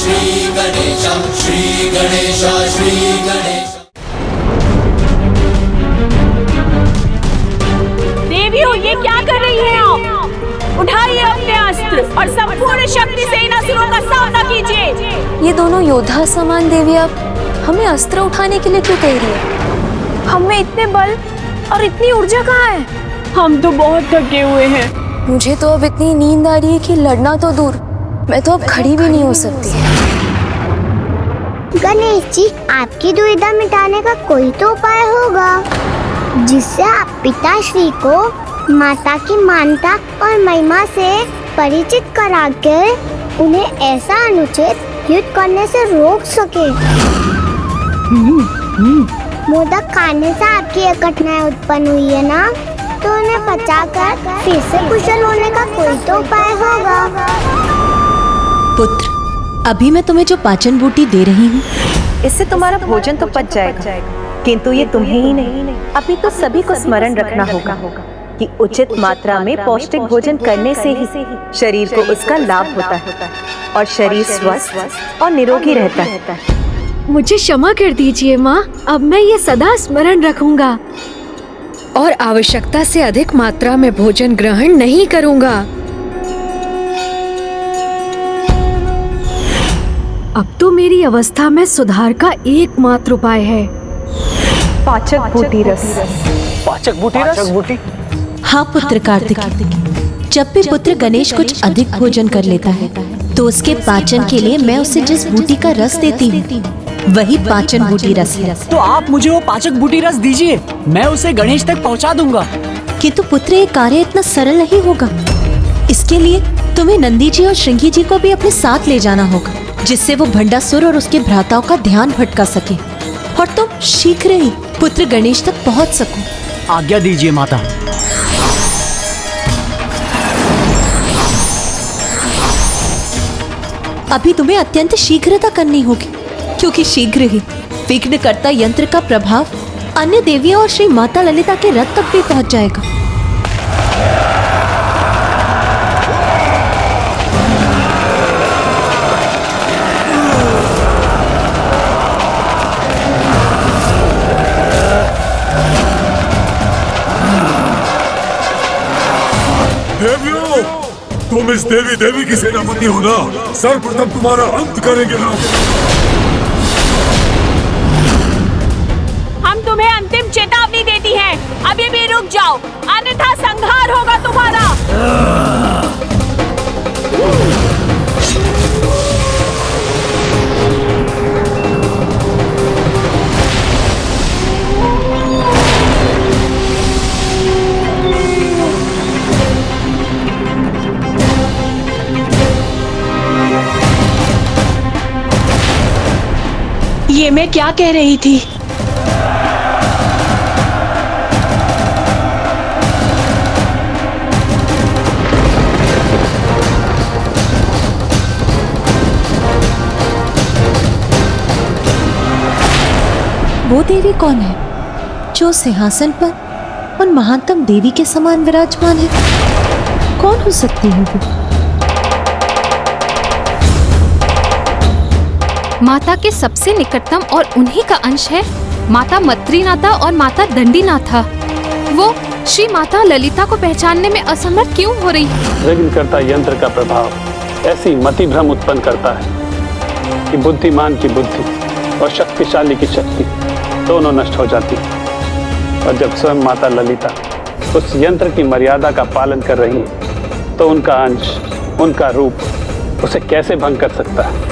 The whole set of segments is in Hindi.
श्री गणेश, श्री गणेश, श्री गणेश। देवियों, ये क्या कर रही हैं आप? उठाइए अपने अस्त्र और संपूर्ण शक्ति से इन असुरों का सामना कीजिए। ये दोनों योद्धा समान देवियां हमें अस्त्र उठाने के लिए क्यों कह रही है? हमें इतने बल और इतनी ऊर्जा कहाँ है? हम तो बहुत थके हुए हैं। मुझे तो अब इतनी नींद आ रही है कि लड़ना तो दूर, मैं तो अब खड़ी भी नहीं हो सकती। गणेश जी, आपकी दुविधा मिटाने का कोई तो उपाय होगा जिससे आप पिताश्री को माता की मानता और महिमा से परिचित करा कर उन्हें ऐसा अनुचित युद्ध करने से रोक सके। मोदक खाने से आपकी ये कठिनाई उत्पन्न हुई है ना, तो उन्हें पचाकर फिर से कुशल होने का कोई तो उपाय होगा। पुत्र, अभी मैं तुम्हें जो पाचन बूटी दे रही हूँ, इससे तुम्हारा भोजन तो पच जाएगा, किंतु ये तुम्हें ही नहीं, अभी तो सभी को स्मरण रखना होगा कि उचित मात्रा में पौष्टिक भोजन करने से ही शरीर को उसका लाभ होता है और शरीर स्वस्थ और निरोगी रहता है। मुझे क्षमा कर दीजिए माँ, अब मैं ये सदा स्मरण रखूंगा और आवश्यकता से अधिक मात्रा में भोजन ग्रहण नहीं करूंगा। अब तो मेरी अवस्था में सुधार का एकमात्र उपाय है। पाचक बूटी रस। पाचक बूटी रस? हाँ पुत्र कार्तिकेय, जब भी पुत्र गणेश कुछ अधिक भोजन कर लेता है तो उसके पाचन के लिए मैं उसे जिस बूटी का रस देती हूँ वही पाचन बूटी रस है। तो आप मुझे वो पाचक बूटी रस दीजिए, मैं उसे गणेश तक पहुँचा दूंगा। किंतु पुत्र, ये कार्य इतना सरल नहीं होगा। इसके लिए तुम्हें नंदी जी और श्रृंगी जी को भी अपने साथ ले जाना होगा, जिससे वो भंडासुर और उसके भ्राताओं का ध्यान भटका सके और तुम शीघ्र ही पुत्र गणेश तक पहुँच सको। आज्ञा दीजिए माता। अभी तुम्हें अत्यंत शीघ्रता करनी होगी, क्योंकि शीघ्र ही विघ्नकर्ता यंत्र का प्रभाव अन्य देवियों और श्री माता ललिता के रथ तक भी पहुंच जाएगा। देवियों, तुम इस देवी की सेनापति हो ना, सर्वप्रथम तुम्हारा अंत करेंगे ना। हम तुम्हें अंतिम चेतावनी देती हैं, अभी भी रुक जाओ, अन्यथा संहार होगा तुम्हारा। ये मैं क्या कह रही थी? वो देवी कौन है जो सिंहासन पर उन महानतम देवी के समान विराजमान है? कौन हो सकती है वो? माता के सबसे निकटतम और उन्हीं का अंश है माता मत्रीनाथा और माता दंडीनाथा। वो श्री माता ललिता को पहचानने में असमर्थ क्यों हो रही? विघ्नकर्ता यंत्र का प्रभाव ऐसी मति भ्रम उत्पन्न करता है कि बुद्धिमान की बुद्धि और शक्तिशाली की शक्ति दोनों नष्ट हो जाती है। और जब स्वयं माता ललिता उस यंत्र की मर्यादा का पालन कर रही है तो उनका अंश, उनका रूप उसे कैसे भंग कर सकता है?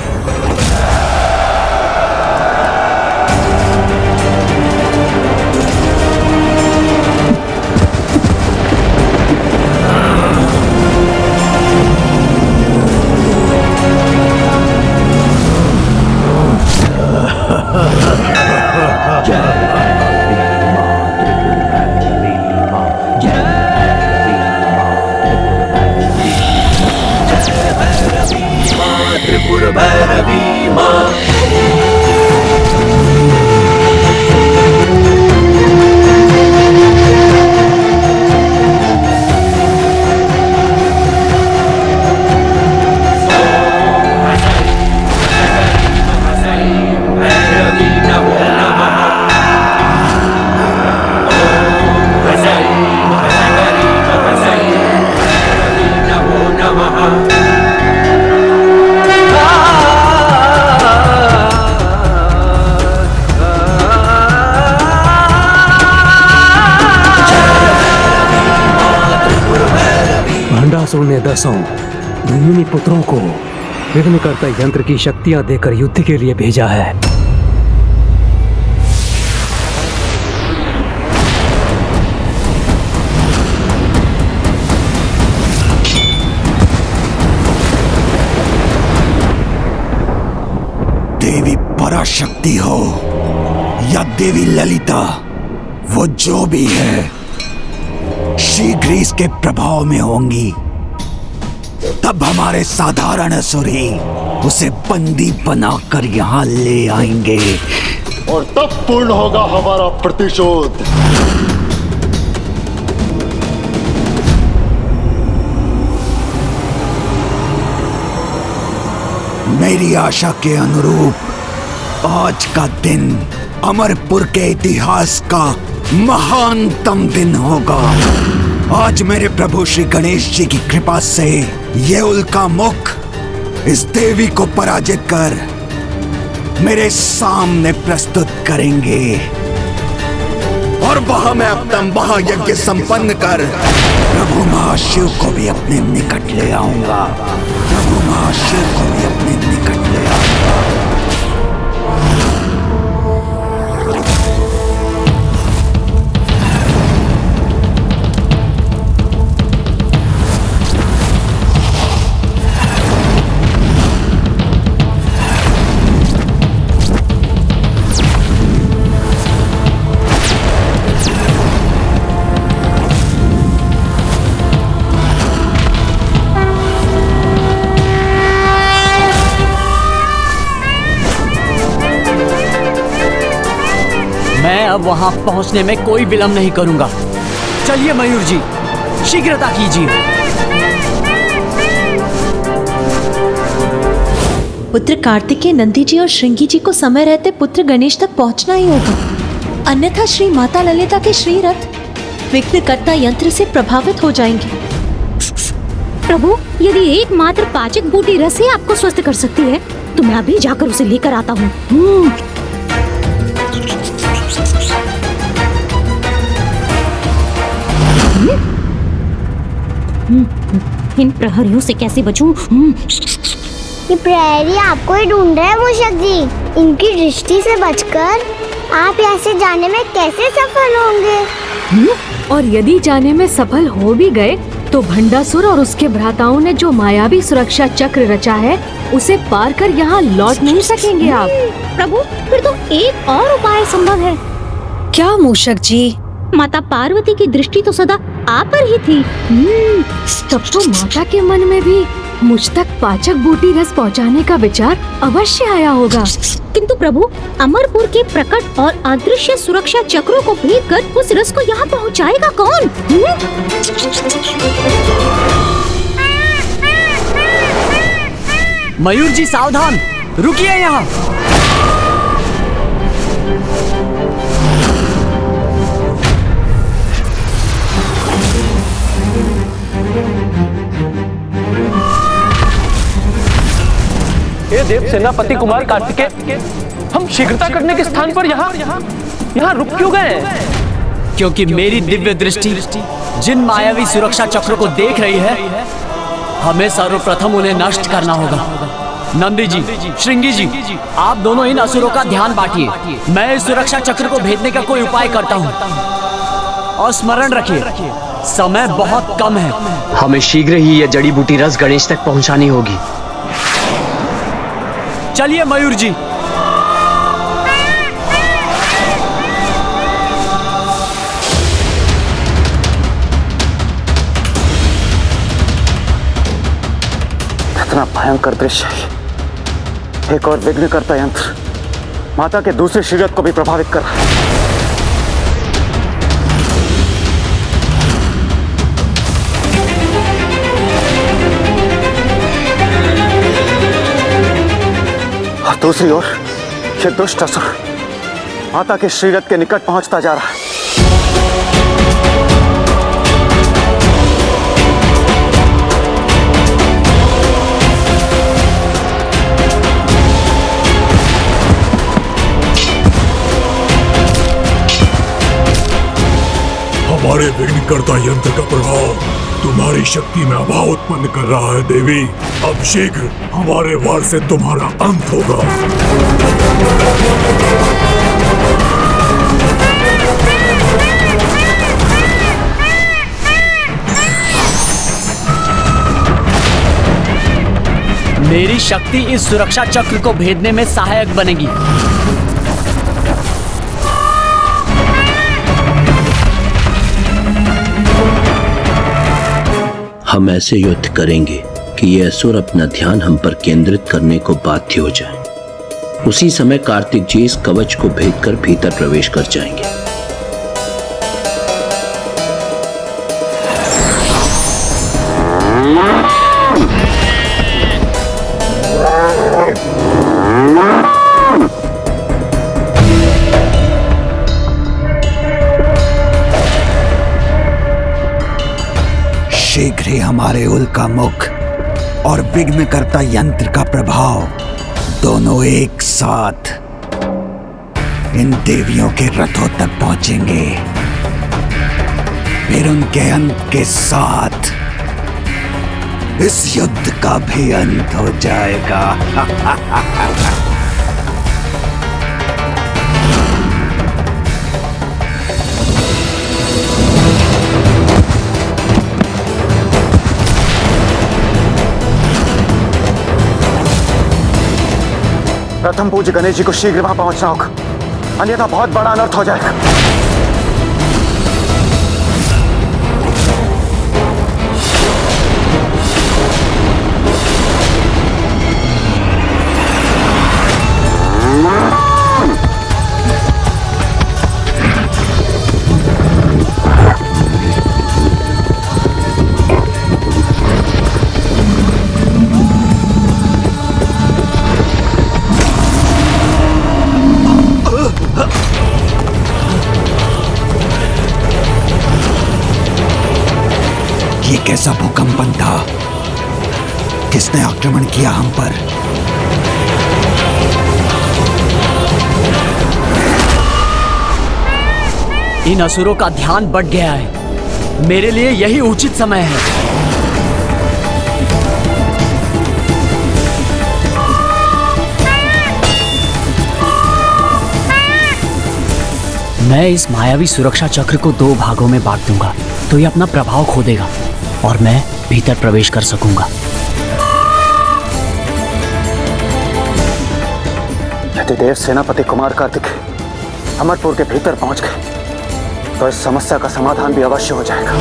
त्रिपुर वृत्रासुर ने 10 धूमिनी पुत्रों को विघ्नकर्ता यंत्र की शक्तियां देकर युद्ध के लिए भेजा है। देवी पराशक्ति हो या देवी ललिता, वो जो भी है शीघ्र ही इसके प्रभाव में होंगी। तब हमारे साधारण असुर ही उसे बंदी बनाकर यहाँ ले आएंगे और तब पूर्ण होगा हमारा प्रतिशोध। मेरी आशा के अनुरूप आज का दिन अमरपुर के इतिहास का महानतम दिन होगा। आज मेरे प्रभु श्री गणेश जी की कृपा से ये उल्का मुख इस देवी को पराजित कर मेरे सामने प्रस्तुत करेंगे और वहां मैं अपना महायज्ञ संपन्न कर प्रभु महाशिव को भी अपने निकट ले आऊंगा। प्रभु महाशिव को भी अपने निकट ले आऊंगा। मैं अब वहां पहुंचने में कोई विलंब नहीं करूंगा। चलिए मयूर जी, शीघ्रता कीजिए। पुत्र कार्तिकेय नंदी जी और श्रृंगी जी को समय रहते पुत्र गणेश तक पहुंचना ही होगा, अन्यथा श्री माता ललिता के श्री रथ विघ्नकर्ता यंत्र से प्रभावित हो जाएंगे। प्रभु, यदि एकमात्र पाचक बूटी रस ही आपको स्वस्थ कर सकती है तो मैं अभी जाकर उसे लेकर आता हूँ। इन प्रहरियों से कैसे बचूं? ये प्रहरी आपको ही ढूंढ रहे हैं मूषक जी। इनकी दृष्टि से बचकर आप यहाँ से जाने में कैसे सफल होंगे? और यदि जाने में सफल हो भी गए तो भंडासुर और उसके भ्राताओं ने जो मायावी सुरक्षा चक्र रचा है उसे पार कर यहाँ लौट नहीं सकेंगे आप। प्रभु, फिर तो एक और उपाय संभव है। क्या मूषक जी? माता पार्वती की दृष्टि तो सदा आप पर ही थी। तब तो माता के मन में भी मुझ तक पाचक बूटी रस पहुंचाने का विचार अवश्य आया होगा। किंतु प्रभु, अमरपुर के प्रकट और अदृश्य सुरक्षा चक्रों को भेद कर उस रस को यहाँ पहुँचाएगा कौन? मयूर जी सावधान, रुकिए यहाँ। हे देव सेनापति कुमार कार्तिकेय, हम शीघ्रता करने के स्थान पर यहाँ रुक क्यों गए? क्योंकि मेरी दिव्य दृष्टि जिन मायावी सुरक्षा चक्रों को देख रही है, हमें सर्वप्रथम उन्हें नष्ट करना होगा। नंदी जी, श्रृंगी जी, आप दोनों इन असुरों का ध्यान बांटिए। मैं इस सुरक्षा चक्र को भेदने का कोई उपाय करता हूँ। और स्मरण रखिए, समय बहुत कम है। हमें शीघ्र ही यह जड़ी बूटी रस गणेश तक पहुंचानी होगी। चलिए मयूर जी। कितना भयंकर दृश्य है। एक और विघ्नकर्ता यंत्र माता के दूसरे शरीर को भी प्रभावित कर रहा है। और दूसरी ओर ये दुष्ट असुर माता के श्रीरथ के निकट पहुंचता जा रहा है। हमारे विघ्नकर्ता यंत्र का प्रभाव तुम्हारी शक्ति में अभाव उत्पन्न कर रहा है देवी। अब शीघ्र हमारे वार से तुम्हारा अंत होगा। मेरी शक्ति इस सुरक्षा चक्र को भेदने में सहायक बनेगी। हम ऐसे युद्ध करेंगे कि ये असुर अपना ध्यान हम पर केंद्रित करने को बाध्य हो जाएं। उसी समय कार्तिक जी इस कवच को भेदकर भीतर प्रवेश कर जाएंगे। शीघ्र ही हमारे उल्का मुख और विघ्नकर्ता यंत्र का प्रभाव दोनों एक साथ इन देवियों के रथों तक पहुंचेंगे। फिर उनके अंत के साथ इस युद्ध का भी अंत हो जाएगा। प्रथम पूज्य गणेश जी को शीघ्र वहां पहुंचना होगा, अन्यथा बहुत बड़ा अनर्थ हो जाएगा। ये कैसा भूकंपन था? किसने आक्रमण किया हम पर? इन असुरों का ध्यान बढ़ गया है। मेरे लिए यही उचित समय है। मैं इस मायावी सुरक्षा चक्र को 2 भागों में बांट दूंगा, तो ये अपना प्रभाव खो देगा और मैं भीतर प्रवेश कर सकूंगा। यदि देव सेनापति कुमार कार्तिक अमरपुर के भीतर पहुंच गए तो इस समस्या का समाधान भी अवश्य हो जाएगा।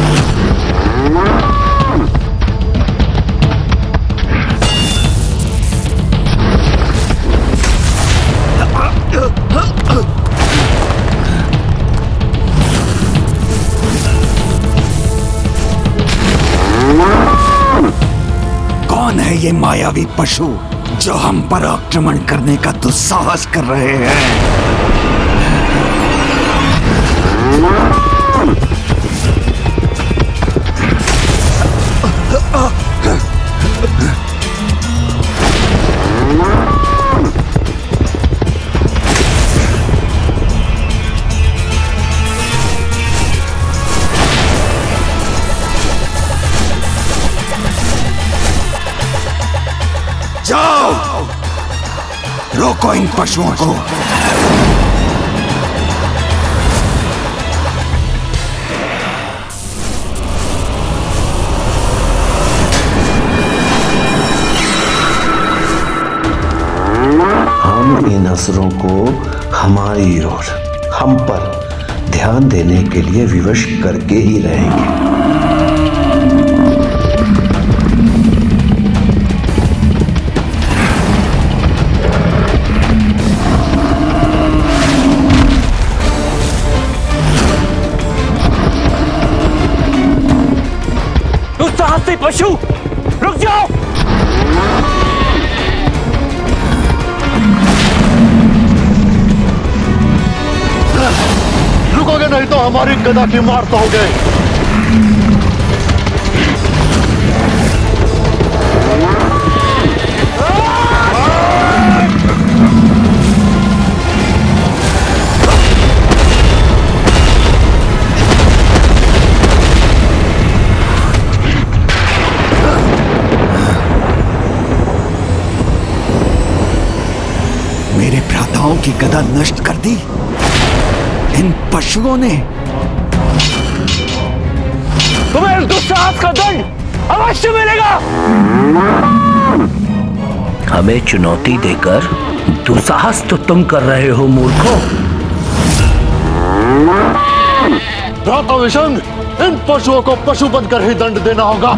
कौन है ये मायावी पशु जो हम पर आक्रमण करने का दुस्साहस कर रहे हैं? जाओ, रोको इन पशुओं को। हम इन असुरों को हमारी ओर, हम पर ध्यान देने के लिए विवश करके ही रहेंगे। दुस्साहसी पशु, रुक जाओ! रुकोगे नहीं तो हमारी गदा की मार दोगे। योद्धाओं की गदा नष्ट कर दी इन पशुओं ने। तुम्हें इस दुस्साहस का दंड अवश्य मिलेगा। हमें चुनौती देकर दुस्साहस तो तुम कर रहे हो मूर्खों। भ्राता विशंग, इन पशुओं को पशु बनकर ही दंड देना होगा।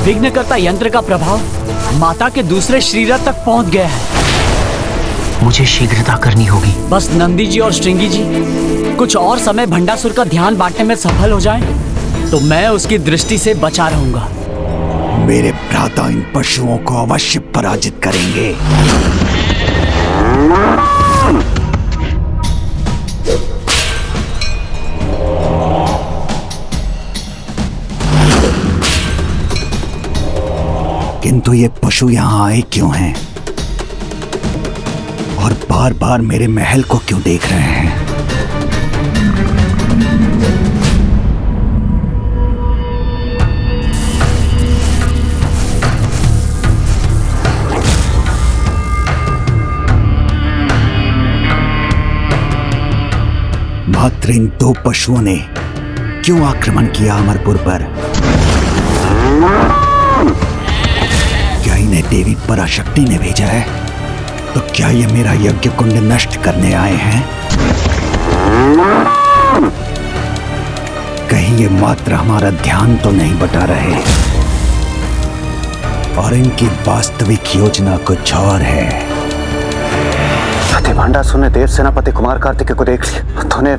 विघ्नकर्ता यंत्र का प्रभाव माता के दूसरे शरीर तक पहुंच गया है। मुझे शीघ्रता करनी होगी। बस नंदी जी और श्रृंगी जी कुछ और समय भंडासुर का ध्यान बांटने में सफल हो जाएं, तो मैं उसकी दृष्टि से बचा रहूंगा। मेरे भ्राता इन पशुओं को अवश्य पराजित करेंगे। किंतु ये पशु यहाँ आए क्यों हैं? और बार बार मेरे महल को क्यों देख रहे हैं? मात्र इन दो पशुओं ने क्यों आक्रमण किया अमरपुर पर? क्या इन्हें देवी पराशक्ति ने भेजा है? तो क्या ये मेरा यज्ञ कुंड नष्ट करने आए हैं? कहीं ये मात्र हमारा ध्यान तो नहीं बटा रहे और इनकी वास्तविक योजना कुछ और है। सती भंडासुर ने देव सेनापति कुमार कार्तिकेय को देख लिया तो उन्हें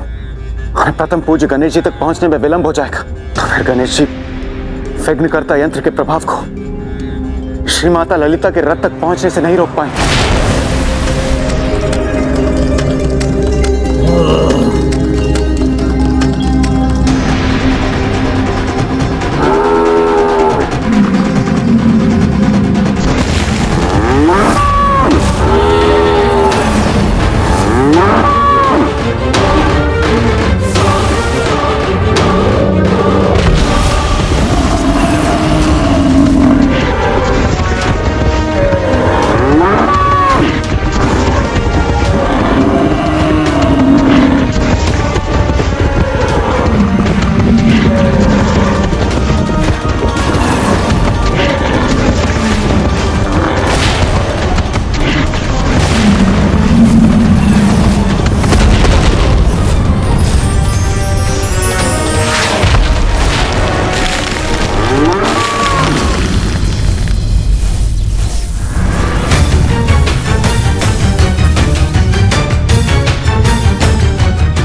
प्रथम पूज्य गणेश जी तक पहुंचने में विलंब हो जाएगा। तो फिर गणेश जी विघ्नकर्ता यंत्र के प्रभाव को श्री माता ललिता के रथ तक पहुंचने से नहीं रोक पाएंगे।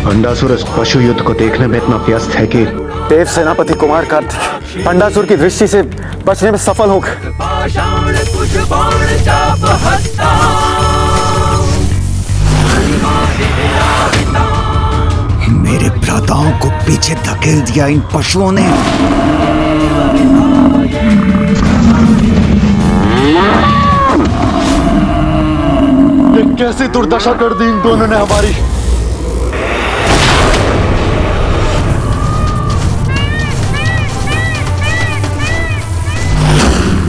भंडासुर इस पशु युद्ध को देखने में इतना व्यस्त है कि देव सेनापति कुमार कार्तिकेय भंडासुर की दृष्टि से बचने में सफल हो गए। मेरे भ्राताओं को पीछे धकेल दिया इन पशुओं ने। ये कैसी दुर्दशा कर दी इन दोनों ने हमारी।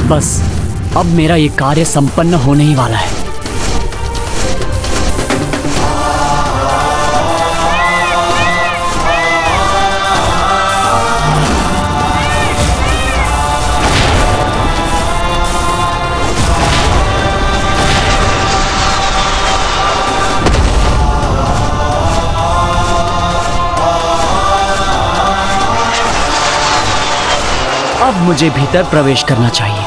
बस अब मेरा ये कार्य संपन्न होने ही वाला है। अब मुझे भीतर प्रवेश करना चाहिए।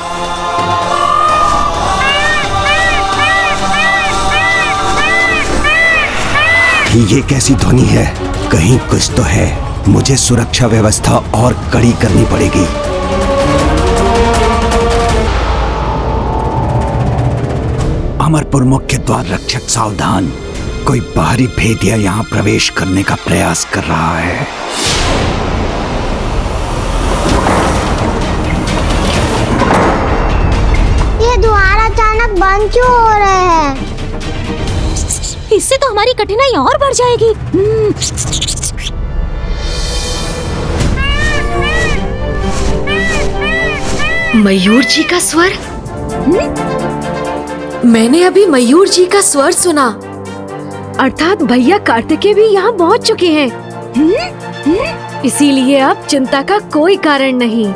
ये कैसी ध्वनि है? कहीं कुछ तो है। मुझे सुरक्षा व्यवस्था और कड़ी करनी पड़ेगी। अमरपुर मुख्य द्वार रक्षक सावधान, कोई बाहरी भेदिया यहाँ प्रवेश करने का प्रयास कर रहा है। परेशान क्यों हो रहे हैं? इससे तो हमारी कठिनाई और बढ़ जाएगी। मयूर जी का स्वर? मैंने अभी मयूर जी का स्वर सुना। अर्थात भैया कार्तिकेय भी यहाँ पहुँच चुके हैं। इसीलिए अब चिंता का कोई कारण नहीं।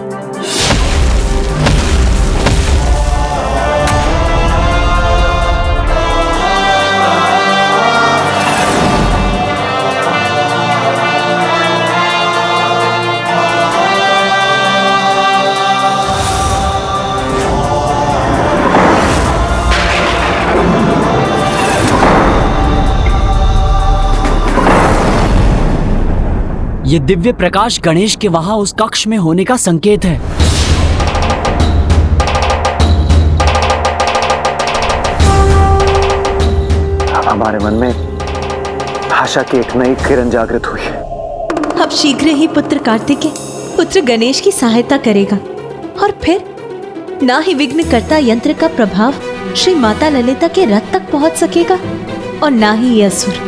ये दिव्य प्रकाश गणेश के वहां उस कक्ष में होने का संकेत है। अब हमारे मन में आशा की एक नई किरण जागृत हुई है। अब शीघ्र ही पुत्र कार्तिकेय पुत्र गणेश की सहायता करेगा और फिर ना ही विघ्नकर्ता यंत्र का प्रभाव श्री माता ललिता के रथ तक पहुंच सकेगा और ना ही ये असुर।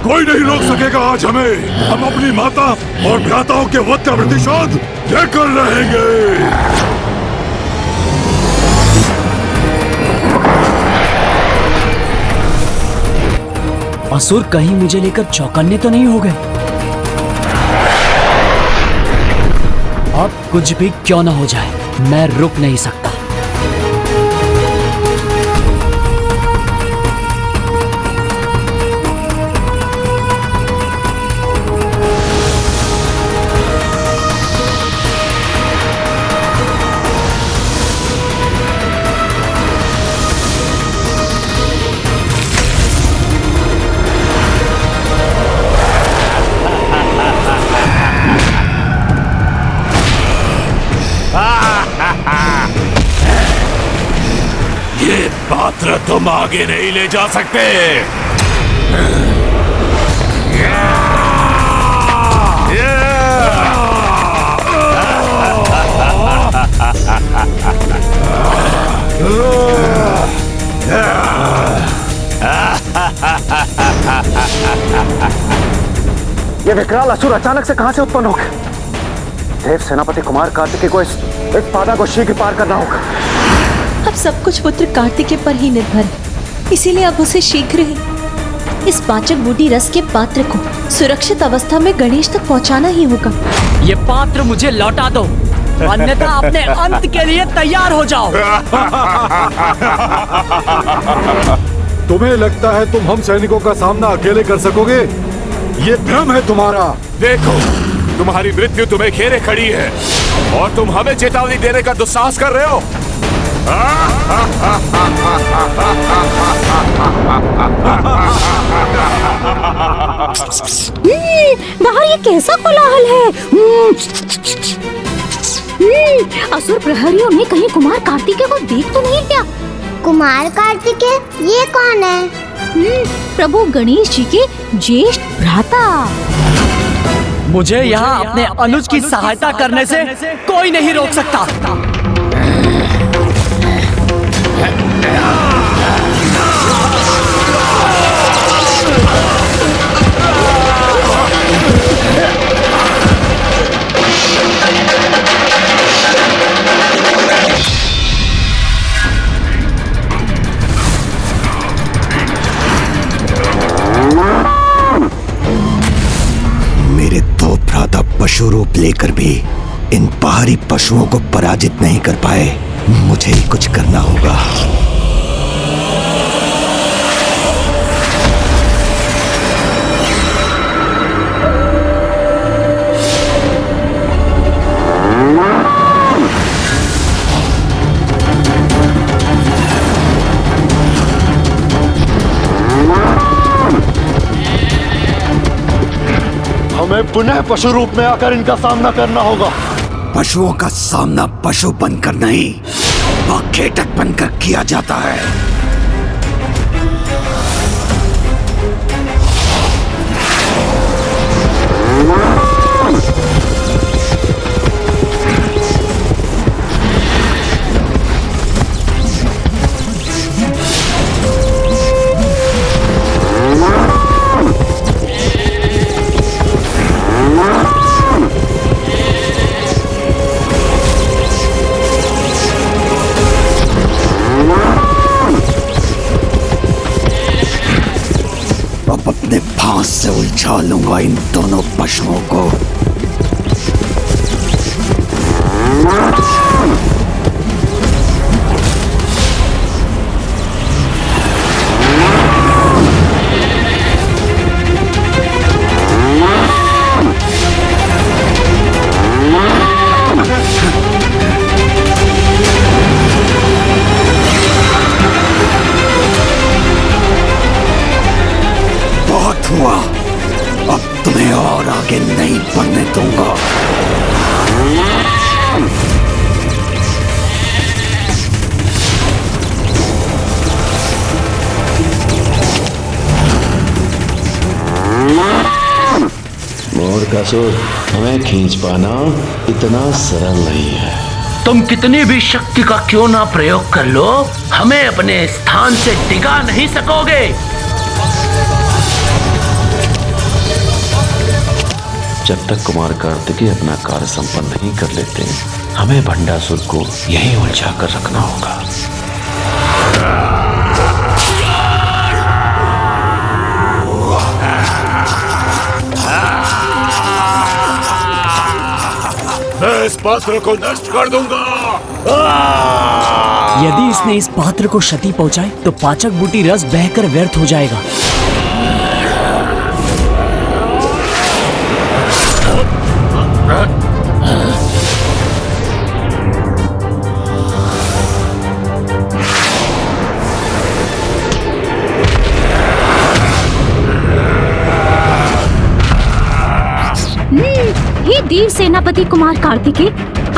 कोई नहीं रोक सकेगा आज हमें। हम अपनी माता और भ्राताओं के वध का प्रतिशोध लेकर रहेंगे। असुर कहीं मुझे लेकर चौकन्ने तो नहीं हो गए? अब कुछ भी क्यों ना हो जाए, मैं रुक नहीं सकता। ये पात्र तुम आगे नहीं ले जा सकते। ये विकराल असुर अचानक से कहां से उत्पन्न हो गए? देव सेनापति कुमार कार्तिकेय को इस बाधा को शीघ्र पार करना होगा। अब सब कुछ पुत्र कार्तिकेय पर ही निर्भर है, इसीलिए अब उसे शीघ्र ही इस पाचक बूटी रस के पात्र को सुरक्षित अवस्था में गणेश तक पहुंचाना ही होगा। ये पात्र मुझे लौटा दो, अन्यथा अपने अंत के लिए तैयार हो जाओ। तुम्हें लगता है तुम हम सैनिकों का सामना अकेले कर सकोगे? ये भ्रम है तुम्हारा। देखो, तुम्हारी मृत्यु तुम्हें घेरे खड़ी है और तुम हमें चेतावनी देने का दुस्साहस कर रहे हो। बाहर ये कैसा कोलाहल है? असुर प्रहरियों ने कहीं कुमार कार्तिकेय को देख तो नहीं लिया? कुमार कार्तिकेय ये कौन है? प्रभु गणेश जी के ज्येष्ठ भ्राता। मुझे यहाँ अपने अनुज की सहायता करने से कोई नहीं रोक सकता। मेरे दो भ्राता पशु रूप लेकर भी इन बाहरी पशुओं को पराजित नहीं कर पाए। मुझे ही कुछ करना होगा। हमें पुनः पशु रूप में आकर इनका सामना करना होगा। पशुओं का सामना पशु बनकर नहीं, वकीटक बनकर किया जाता है। बचा लूंगा इन दोनों पशुओं को। बहुत हुआ, अब तुम्हें और आगे नहीं बढ़ने दूंगा। मोरकासुर, हमें खींच पाना इतना सरल नहीं है। तुम कितनी भी शक्ति का क्यों ना प्रयोग कर लो, हमें अपने स्थान से डिगा नहीं सकोगे। जब तक कुमार कार्तिकेय अपना कार्य संपन्न नहीं कर लेते, हमें भंडासुर को यहीं उलझा कर रखना होगा। मैं इस पात्र को नष्ट कर दूंगा। यदि इसने इस पात्र को क्षति पहुंचाई तो पाचक बूटी रस बहकर व्यर्थ हो जाएगा। हे देव सेनापति कुमार कार्तिकेय,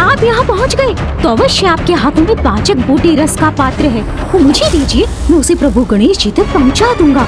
आप यहाँ पहुँच गए तो अवश्य आपके हाथों में पाचक बूटी रस का पात्र है, वो मुझे दीजिए, मैं उसे प्रभु गणेश जी तक पहुँचा दूंगा।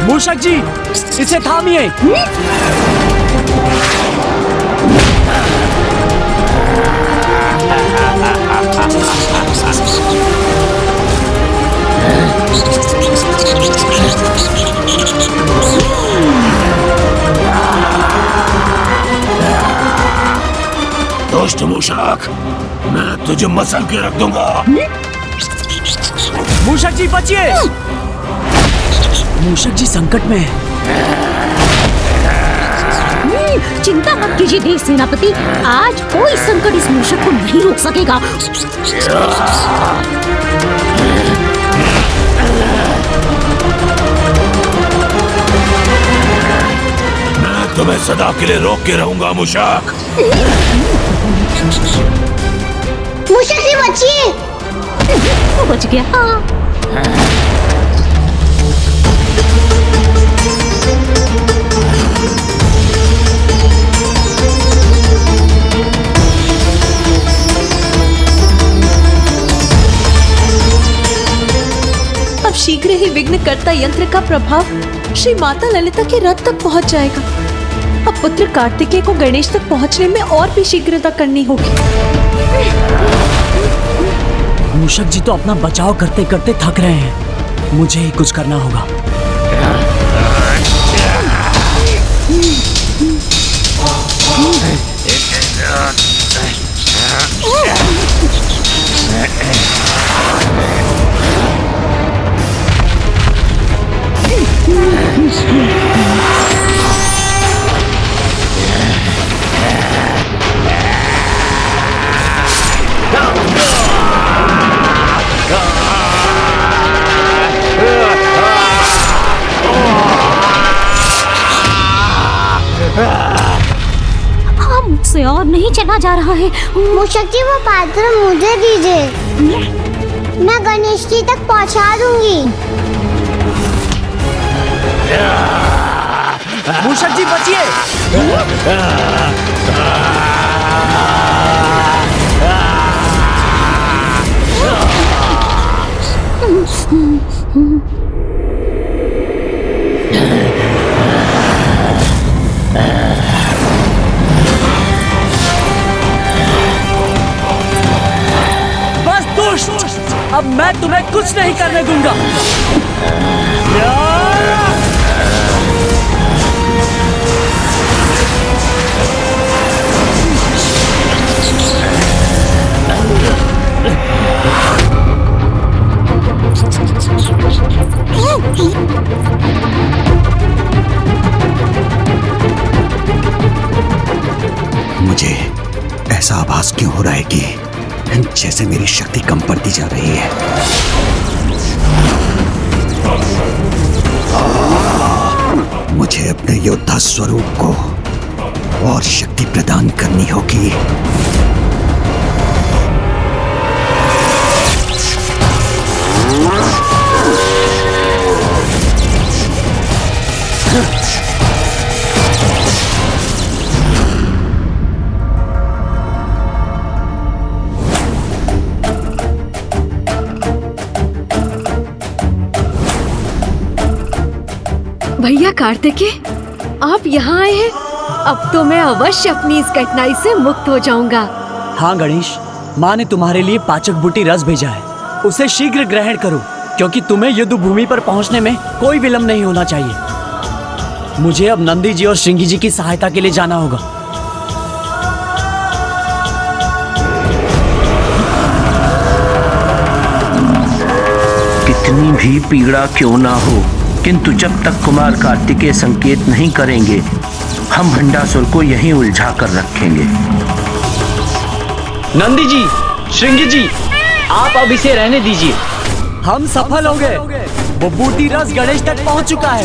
मूषक जी, इसे थामिए। दुष्ट मूषक, मैं तुझे मसल के रख दूंगा। मूषक जी बचिए, मूषक जी संकट में है। चिंता मत कीजिए देव सेनापति, आज कोई संकट इस मूषक को नहीं रोक सकेगा। मैं तुम्हें सदा के लिए रोक के रहूंगा मूषक। मूषक जी बचिए। वो बच गया। अब शीघ्र ही विघ्नकर्ता यंत्र का प्रभाव श्री माता ललिता के रथ तक पहुंच जाएगा। अब पुत्र कार्तिकेय को गणेश तक पहुंचने में और भी शीघ्रता करनी होगी। मूषक जी तो अपना बचाव करते करते थक रहे हैं, मुझे ही कुछ करना होगा। मुझसे और नहीं चला जा रहा है। मूषक जी वो पात्र मुझे दीजिए, मैं गणेश जी तक पहुंचा दूंगी। मूषक जी बचिए। कुछ नहीं करने दूंगा। मुझे ऐसा आभास क्यों हो रहा है कि जैसे मेरी शक्ति कम पड़ती जा रही है। मुझे अपने योद्धा स्वरूप को और शक्ति प्रदान करनी होगी। भैया कार्तिकेय, आप यहाँ आए हैं। अब तो मैं अवश्य अपनी इस कठिनाई से मुक्त हो जाऊंगा। हाँ गणेश, माँ ने तुम्हारे लिए पाचक बूटी रस भेजा है, उसे शीघ्र ग्रहण करो, क्योंकि तुम्हें युद्ध भूमि पर पहुँचने में कोई विलंब नहीं होना चाहिए। मुझे अब नंदी जी और श्रृंगी जी की सहायता के लिए जाना होगा। कितनी भी पीड़ा क्यों ना हो, किंतु जब तक कुमार कार्तिकेय संकेत नहीं करेंगे, हम भंडासुर को यहीं उलझा कर रखेंगे। नंदी जी, श्रृंगी जी, आप अब इसे रहने दीजिए। हम सफल हो गए। वो बूटी रस गणेश तक पहुंच चुका है।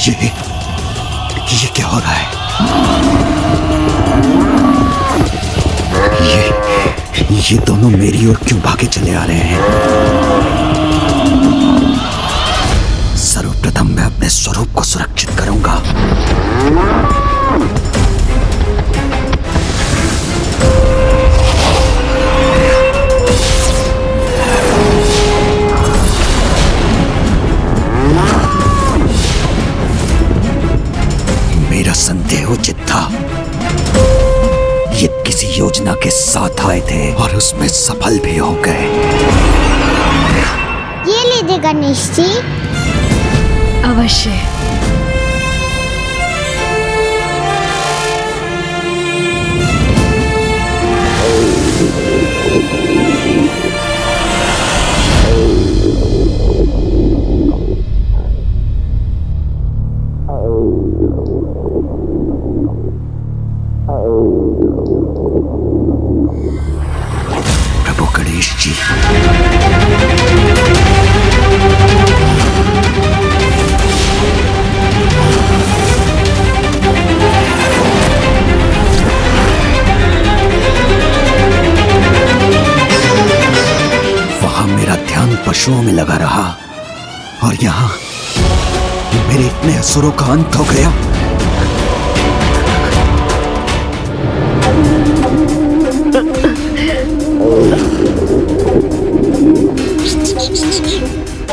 ये क्या हो रहा है? ये दोनों मेरी ओर क्यों भागे चले आ रहे हैं? सर्वप्रथम मैं अपने स्वरूप को सुरक्षित करूंगा। मेरा संदेह उचित था। ये किसी योजना के साथ आए थे और उसमें सफल भी हो गए। ये लीजिए गणेश जी। अवश्य। प्रभु गणेश जी, वहां मेरा ध्यान पशुओं में लगा रहा और यहाँ मेरे इतने असुरों का अंत हो गया।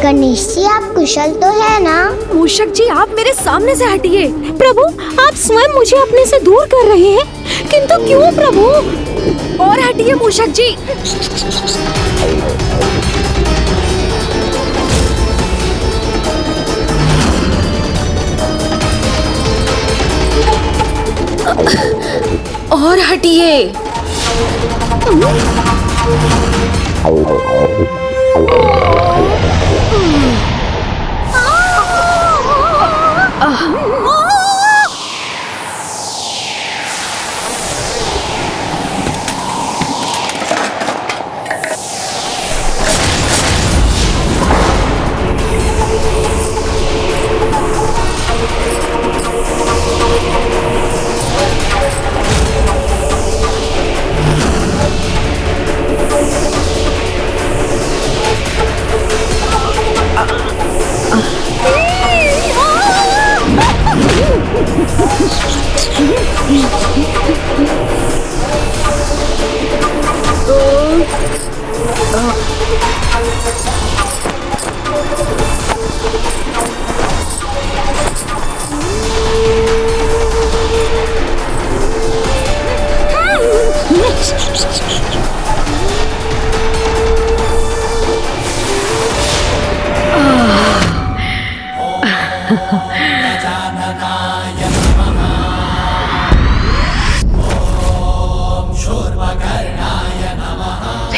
गणेश जी, आप कुशल तो है ना? मूषक जी, आप मेरे सामने से हटिए। प्रभु, आप स्वयं मुझे अपने से दूर कर रहे हैं, किंतु क्यों प्रभु? और हटिए मूषक जी। और हटिए।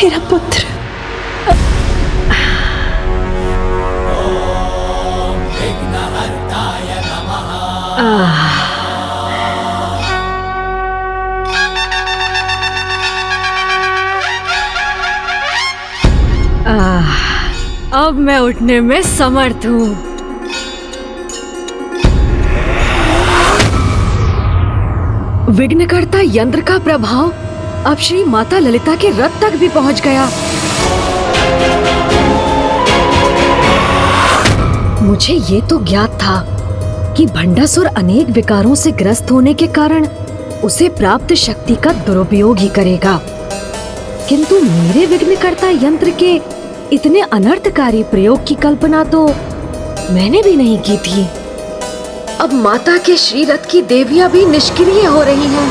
मेरा पुत्र। अब मैं उठने में समर्थ हूँ। विघ्नकर्ता यंत्र का प्रभाव अब श्री माता ललिता के रथ तक भी पहुंच गया। मुझे ये तो ज्ञात था कि भंडासुर अनेक विकारों से ग्रस्त होने के कारण उसे प्राप्त शक्ति का दुरुपयोग ही करेगा, किंतु मेरे विघ्नकर्ता यंत्र के इतने अनर्थकारी प्रयोग की कल्पना तो मैंने भी नहीं की थी। अब माता के श्रीरथ की देवियां भी निष्क्रिय हो रही हैं।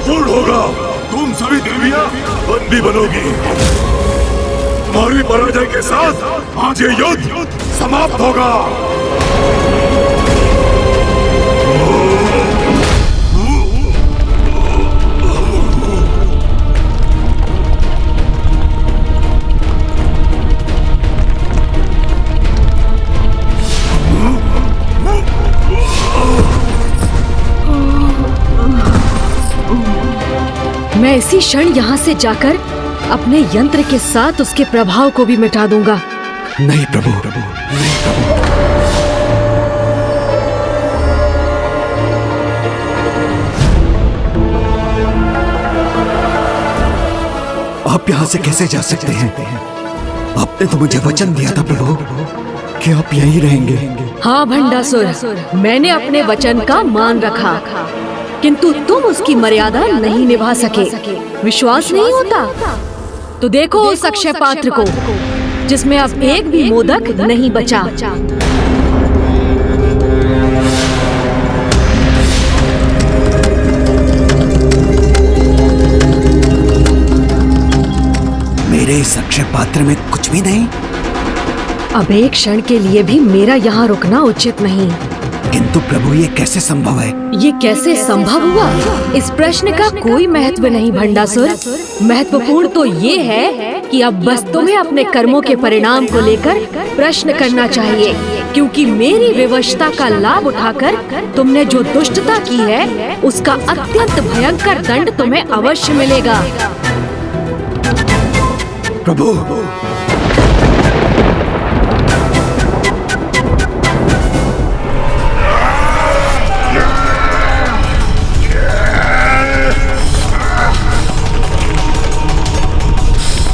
पूर्ण होगा। तुम सभी देवियां बंदी बनोगी। तुम्हारी पराजय के साथ आज ये युद्ध समाप्त होगा। मैं इसी क्षण यहाँ से जाकर अपने यंत्र के साथ उसके प्रभाव को भी मिटा दूंगा। नहीं प्रभु, नहीं प्रभु। आप यहाँ से कैसे जा सकते हैं? आपने तो मुझे वचन दिया था प्रभु कि आप यहीं रहेंगे। हाँ भंडासुर, मैंने अपने वचन का मान रखा, किंतु तुम उसकी मर्यादा नहीं निभा सके। विश्वास नहीं होता तो देखो उस अक्षय पात्र को जिसमें अब एक भी मोदक नहीं बचा। मेरे इस अक्षय पात्र में कुछ भी नहीं। अब एक क्षण के लिए भी मेरा यहाँ रुकना उचित नहीं। किंतु प्रभु ये कैसे संभव है? ये कैसे संभव हुआ? इस प्रश्न का कोई महत्व नहीं भंडासुर। महत्वपूर्ण तो ये है कि अब बस तुम्हें अपने कर्मों के परिणाम को लेकर प्रश्न करना चाहिए, क्योंकि मेरी विवशता का लाभ उठाकर तुमने जो दुष्टता की है उसका अत्यंत भयंकर दंड तुम्हें अवश्य मिलेगा। प्रभु,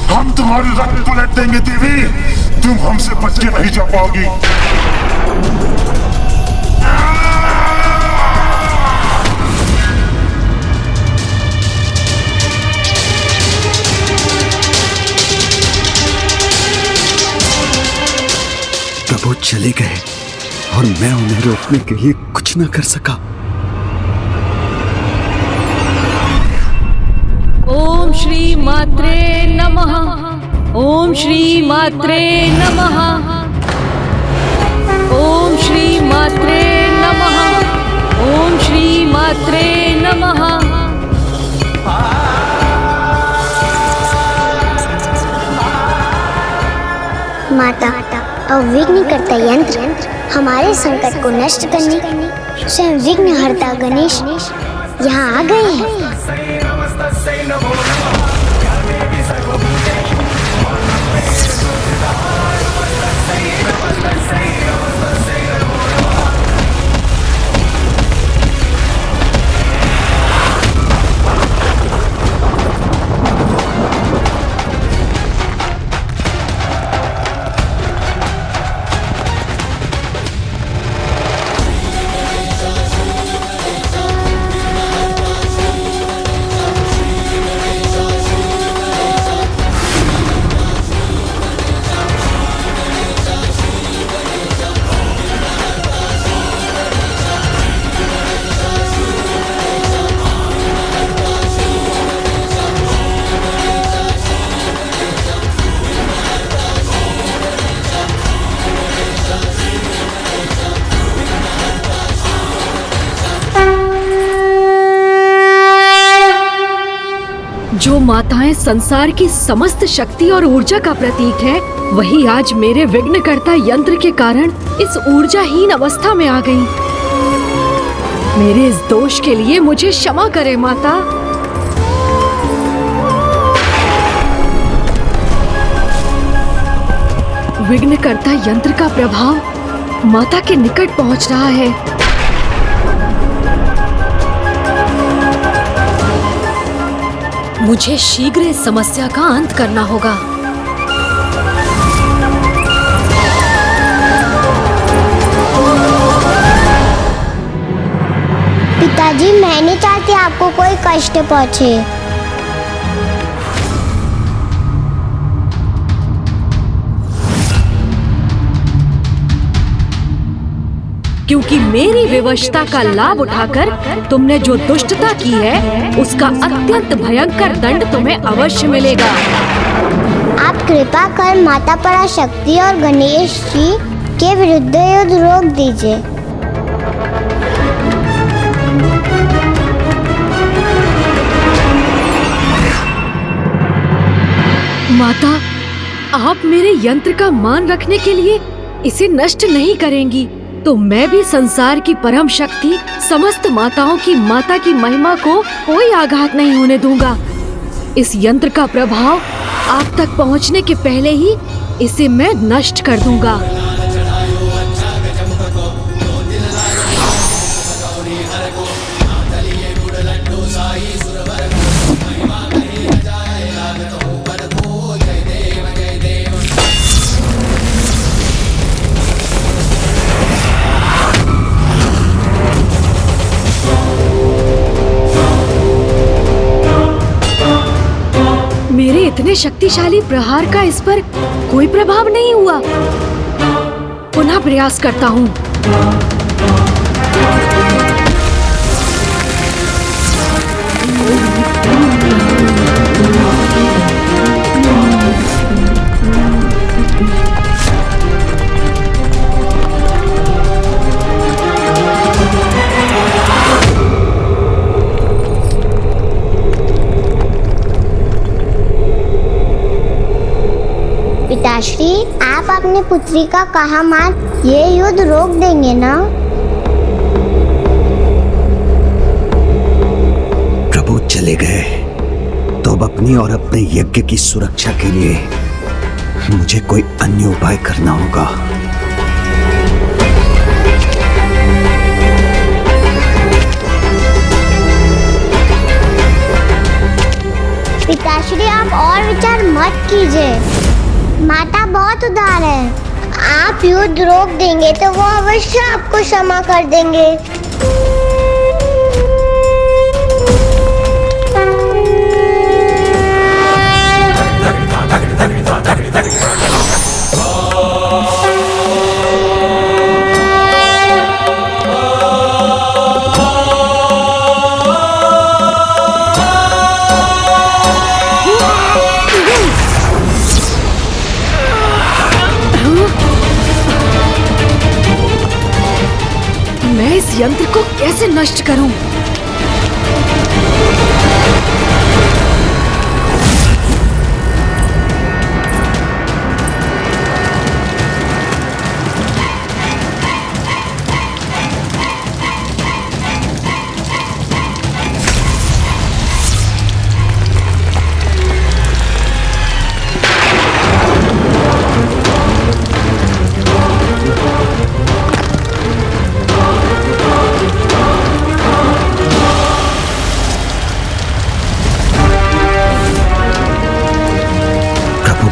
हम तुम्हारी रक्त पलट देंगे देवी। तुम हमसे बच के नहीं जा पाओगी। प्रभु चले गए और मैं उन्हें रोकने के लिए कुछ न कर सका। ओम श्री मात्रे नमः। ओम श्री मात्रे नमः। ओम श्री मात्रे नमः। ओम श्री मात्रे नमः। माता, अविघ्नकर्ता यंत्र हमारे संकट को नष्ट करने स्वयं विघ्नहर्ता गणेश यहाँ आ गए हैं। माताएं संसार की समस्त शक्ति और ऊर्जा का प्रतीक है, वही आज मेरे विघ्नकर्ता यंत्र के कारण इस ऊर्जाहीन अवस्था में आ गई। मेरे इस दोष के लिए मुझे क्षमा करे माता। विघ्नकर्ता यंत्र का प्रभाव माता के निकट पहुंच रहा है। मुझे शीघ्र इस समस्या का अंत करना होगा। पिताजी, मैं नहीं चाहती आपको कोई कष्ट पहुंचे। क्योंकि मेरी विवशता का लाभ उठाकर तुमने जो दुष्टता की है, उसका अत्यंत भयंकर दंड तुम्हें अवश्य मिलेगा। आप कृपा कर माता पराशक्ति और गणेश जी के विरुद्ध युद्ध रोक दीजिए। माता, आप मेरे यंत्र का मान रखने के लिए इसे नष्ट नहीं करेंगी, तो मैं भी संसार की परम शक्ति समस्त माताओं की माता की महिमा को कोई आघात नहीं होने दूंगा। इस यंत्र का प्रभाव आप तक पहुंचने के पहले ही इसे मैं नष्ट कर दूंगा। मेरे इतने शक्तिशाली प्रहार का इस पर कोई प्रभाव नहीं हुआ। पुनः प्रयास करता हूँ। पिताश्री, आप अपनी पुत्री का कहा मान ये युद्ध रोक देंगे ना? प्रभु चले गए तो अब अपनी और अपने यज्ञ की सुरक्षा के लिए मुझे कोई अन्य उपाय करना होगा। पिताश्री, आप और विचार मत कीजिए। माता बहुत उदार है। आप युद्ध रोक देंगे तो वो अवश्य आपको क्षमा कर देंगे। मैं इस यंत्र को कैसे नष्ट करूं?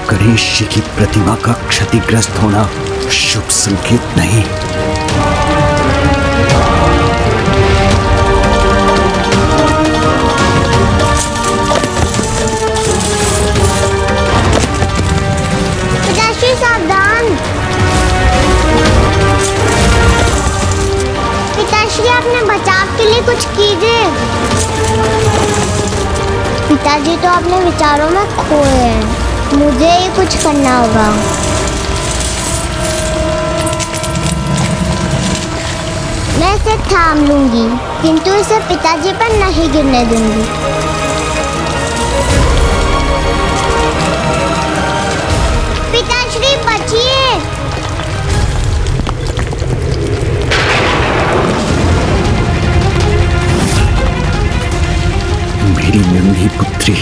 गणेश जी की प्रतिमा का क्षतिग्रस्त होना शुभ संकेत नहीं। पिताश्री सावधान। पिताश्री, अपने बचाव के लिए कुछ कीजिए। पिताजी तो अपने विचारों में खोए हैं। मुझे ही कुछ करना होगा। मैं इसे थाम लूंगी, किंतु इसे पिताजी पर नहीं गिरने दूंगी। श्री बचिए। मेरी नन्ही पुत्री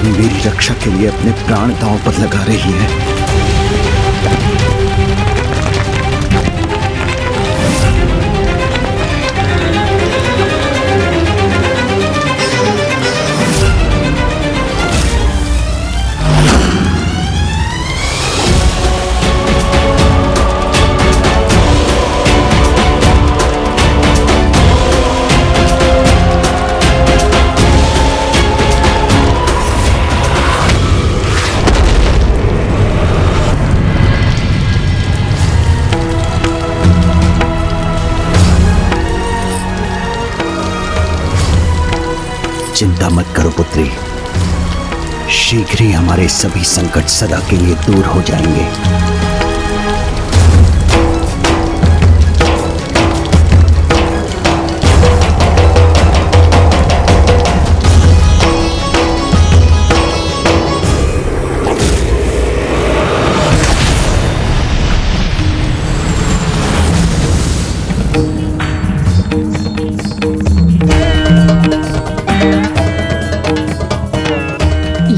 मेरी रक्षा के लिए अपने प्राण दांव पर लगा रही है। चिंता मत करो पुत्री, शीघ्र ही हमारे सभी संकट सदा के लिए दूर हो जाएंगे।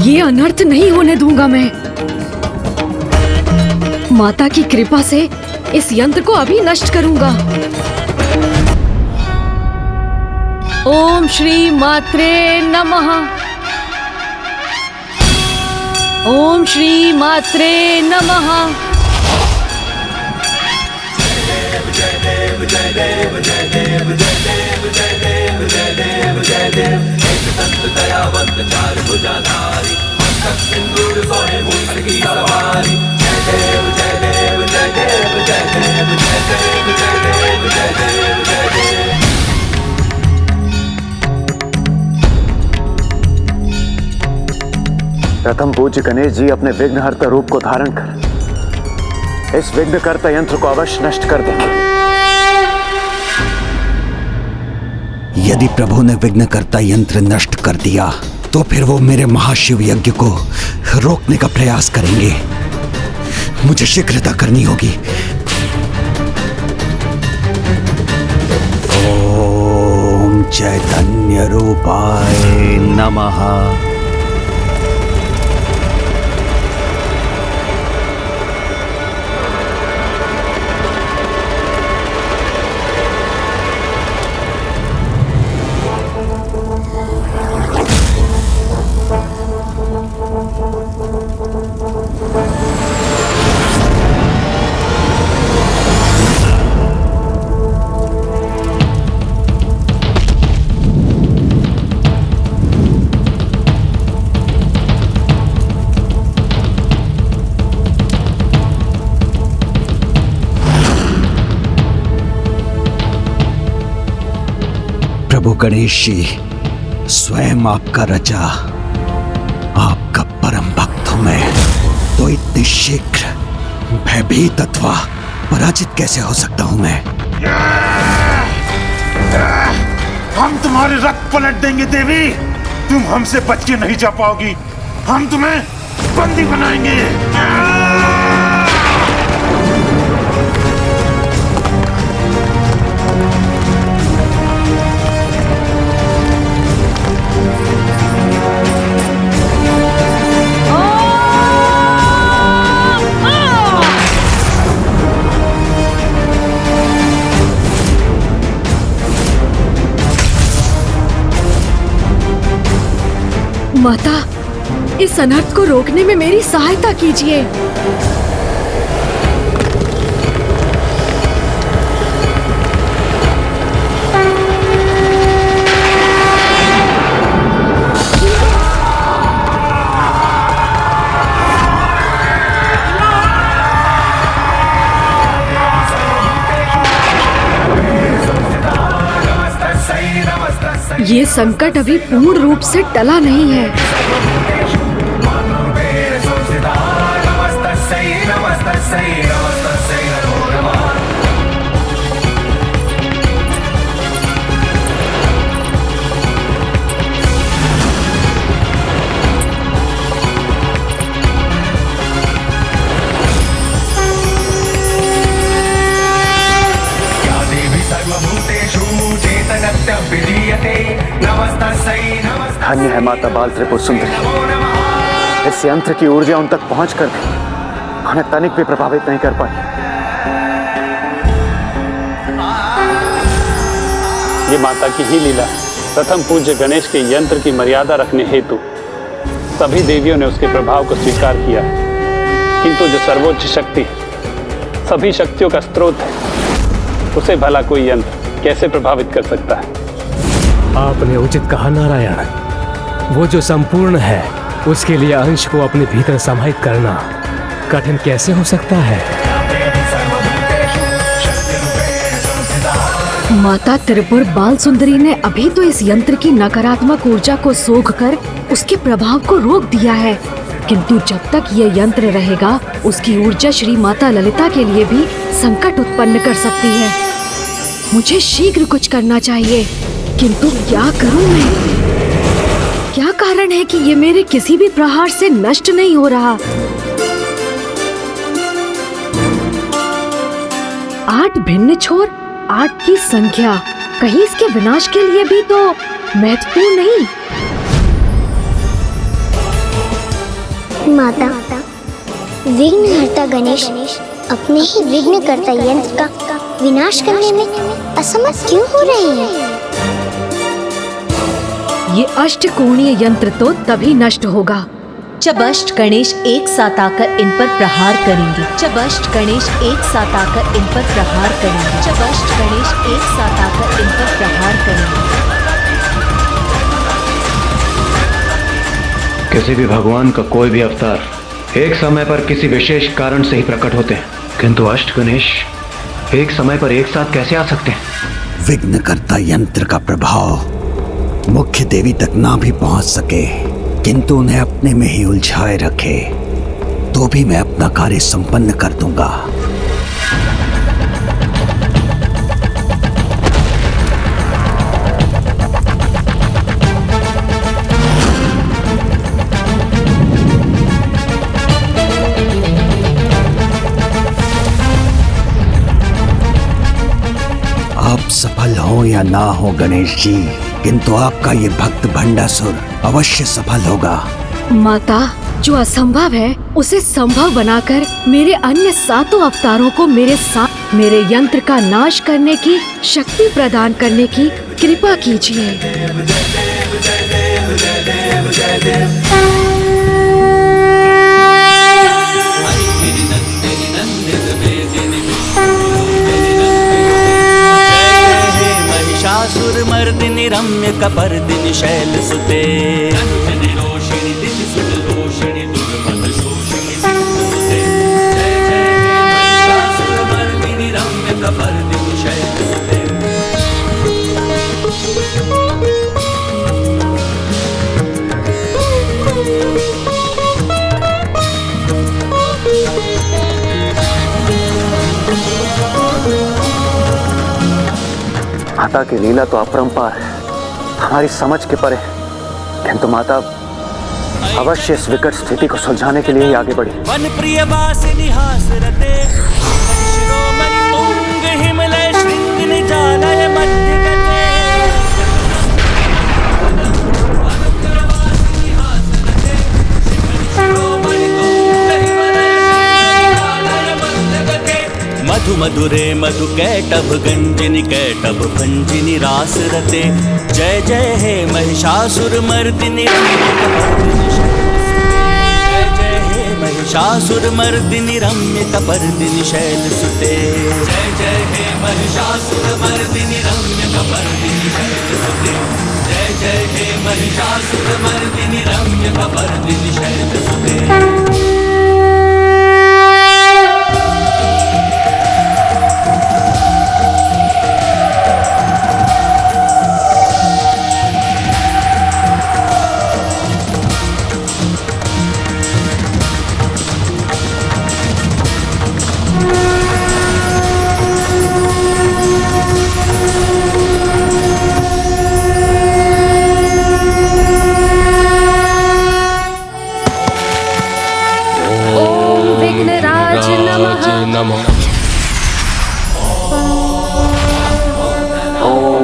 ये अनर्थ नहीं होने दूंगा मैं। माता की कृपा से इस यंत्र को अभी नष्ट करूंगा। ओम श्री मात्रे नमः। ओम श्री मात्रे नमः। प्रथम पूज्य गणेश जी अपने विघ्नहर्ता रूप को धारण कर इस विघ्नकर्ता यंत्र को अवश्य नष्ट कर देंगे। यदि प्रभु ने विघ्नकर्ता यंत्र नष्ट कर दिया तो फिर वो मेरे महाशिव यज्ञ को रोकने का प्रयास करेंगे। मुझे शीघ्रता करनी होगी। ओम चैतन्य रूपाय नमः। प्रभु गणेश जी, स्वयं आपका रचा, आपका परम भक्त हूं मैं, तो इतने शीघ्र भयभीत अथवा पराजित कैसे हो सकता हूं मैं? हम तुम्हारे रथ पलट देंगे देवी। तुम हमसे बच के नहीं जा पाओगी। हम तुम्हें बंदी बनाएंगे। माता, इस अनर्थ को रोकने में मेरी सहायता कीजिए। ये संकट अभी पूर्ण रूप से टला नहीं है। धन्य है माता बाल त्रिपुर सुंदरी। इस यंत्र की ऊर्जा उन तक पहुंचकर भी उन्हें तनिक भी प्रभावित नहीं कर पाई। ये माता की ही लीला। प्रथम पूज्य गणेश के यंत्र की मर्यादा रखने हेतु सभी देवियों ने उसके प्रभाव को स्वीकार किया, किंतु जो सर्वोच्च शक्ति सभी शक्तियों का स्रोत है, उसे भला कोई यंत्र कैसे प्रभावित कर सकता है? आपने उचित कहा नारायण। वो जो संपूर्ण है, उसके लिए अंश को अपने भीतर समाहित करना कठिन कैसे हो सकता है? माता त्रिपुर बाल सुंदरी ने अभी तो इस यंत्र की नकारात्मक ऊर्जा को सोखकर उसके प्रभाव को रोक दिया है, किंतु जब तक ये यंत्र रहेगा, उसकी ऊर्जा श्री माता ललिता के लिए भी संकट उत्पन्न कर सकती है। मुझे शीघ्र कुछ करना चाहिए, किंतु क्या करूं मैं? क्या कारण है कि ये मेरे किसी भी प्रहार से नष्ट नहीं हो रहा? 8 भिन्न छोर, 8 की संख्या कहीं इसके विनाश के लिए भी तो महत्वपूर्ण नहीं? माता, विघ्नहर्ता गणेश अपने ही विघ्नकर्ता यंत्र का विनाश करने में असमर्थ क्यों हो रहे हैं? ये अष्टकोणीय यंत्र तो तभी नष्ट होगा जब अष्ट गणेश एक साथ आकर इन पर प्रहार करेंगे। जब अष्ट गणेश एक साथ आकर इन पर प्रहार करेंगे। जब अष्ट गणेश एक साथ आकर इन पर प्रहार करेंगे। किसी भी भगवान का कोई भी अवतार एक समय पर किसी विशेष कारण से ही प्रकट होते हैं, किंतु अष्ट गणेश एक समय पर एक साथ कैसे आ सकते हैं? विघ्नकर्ता यंत्र का प्रभाव मुख्य देवी तक ना भी पहुंच सके, किंतु उन्हें अपने में ही उलझाए रखे, तो भी मैं अपना कार्य संपन्न कर दूंगा। आप सफल हो या ना हो गणेश जी, किंतु आपका ये भक्त भंडासुर अवश्य सफल होगा। माता, जो असंभव है उसे संभव बनाकर मेरे अन्य 7 अवतारों को मेरे साथ मेरे यंत्र का नाश करने की शक्ति प्रदान करने की कृपा कीजिए। महिषासुर मर्दिनी रम्य कपर्दिनी शैल सुते, माता की लीला तो अपरंपार है, हमारी समझ के परे, किंतु माता अवश्य इस विकट स्थिति को सुलझाने के लिए ही आगे बढ़ी। वन प्रिय वासिनी हास रते, शिरोमणि पुंग हिमलय श्रृंग निजालय मध्य गते। मधु मधुरे मधु कैटभ गंजिनी कैटभ भंजिनी रास रते। जय जय हे महिषासुर मर्दिनी महिषासुर मर्दिनी रम्य कपर्दिनी शैल सुते। जय जय हे महिषासुर मर्दिनी रम्य कपर्दिनी शैल सुते। जय जय हे महिषासुर मर्दिनी रम्य कपर्दिनी शैल सुते।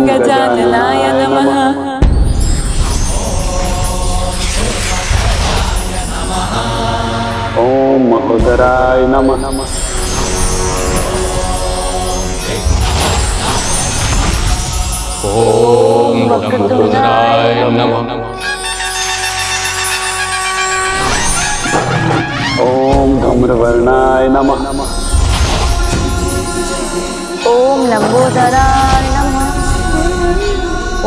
गजाननाय नमः। महोदराय नमः। ओम महोदराय नमः। ओम धूम्रवर्णाय नमः। ओम लंबोदराय नमः।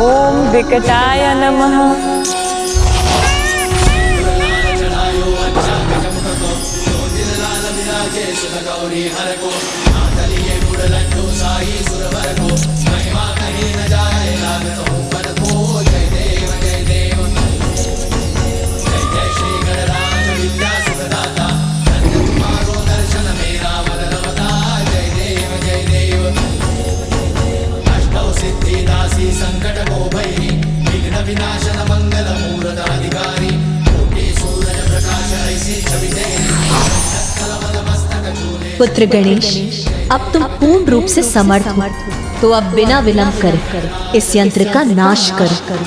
ओम विकटाय नमः। पुत्र गणेश, अब तुम पूर्ण रूप से समर्थ हो, तो अब बिना विलंब करे इस यंत्र का नाश करो।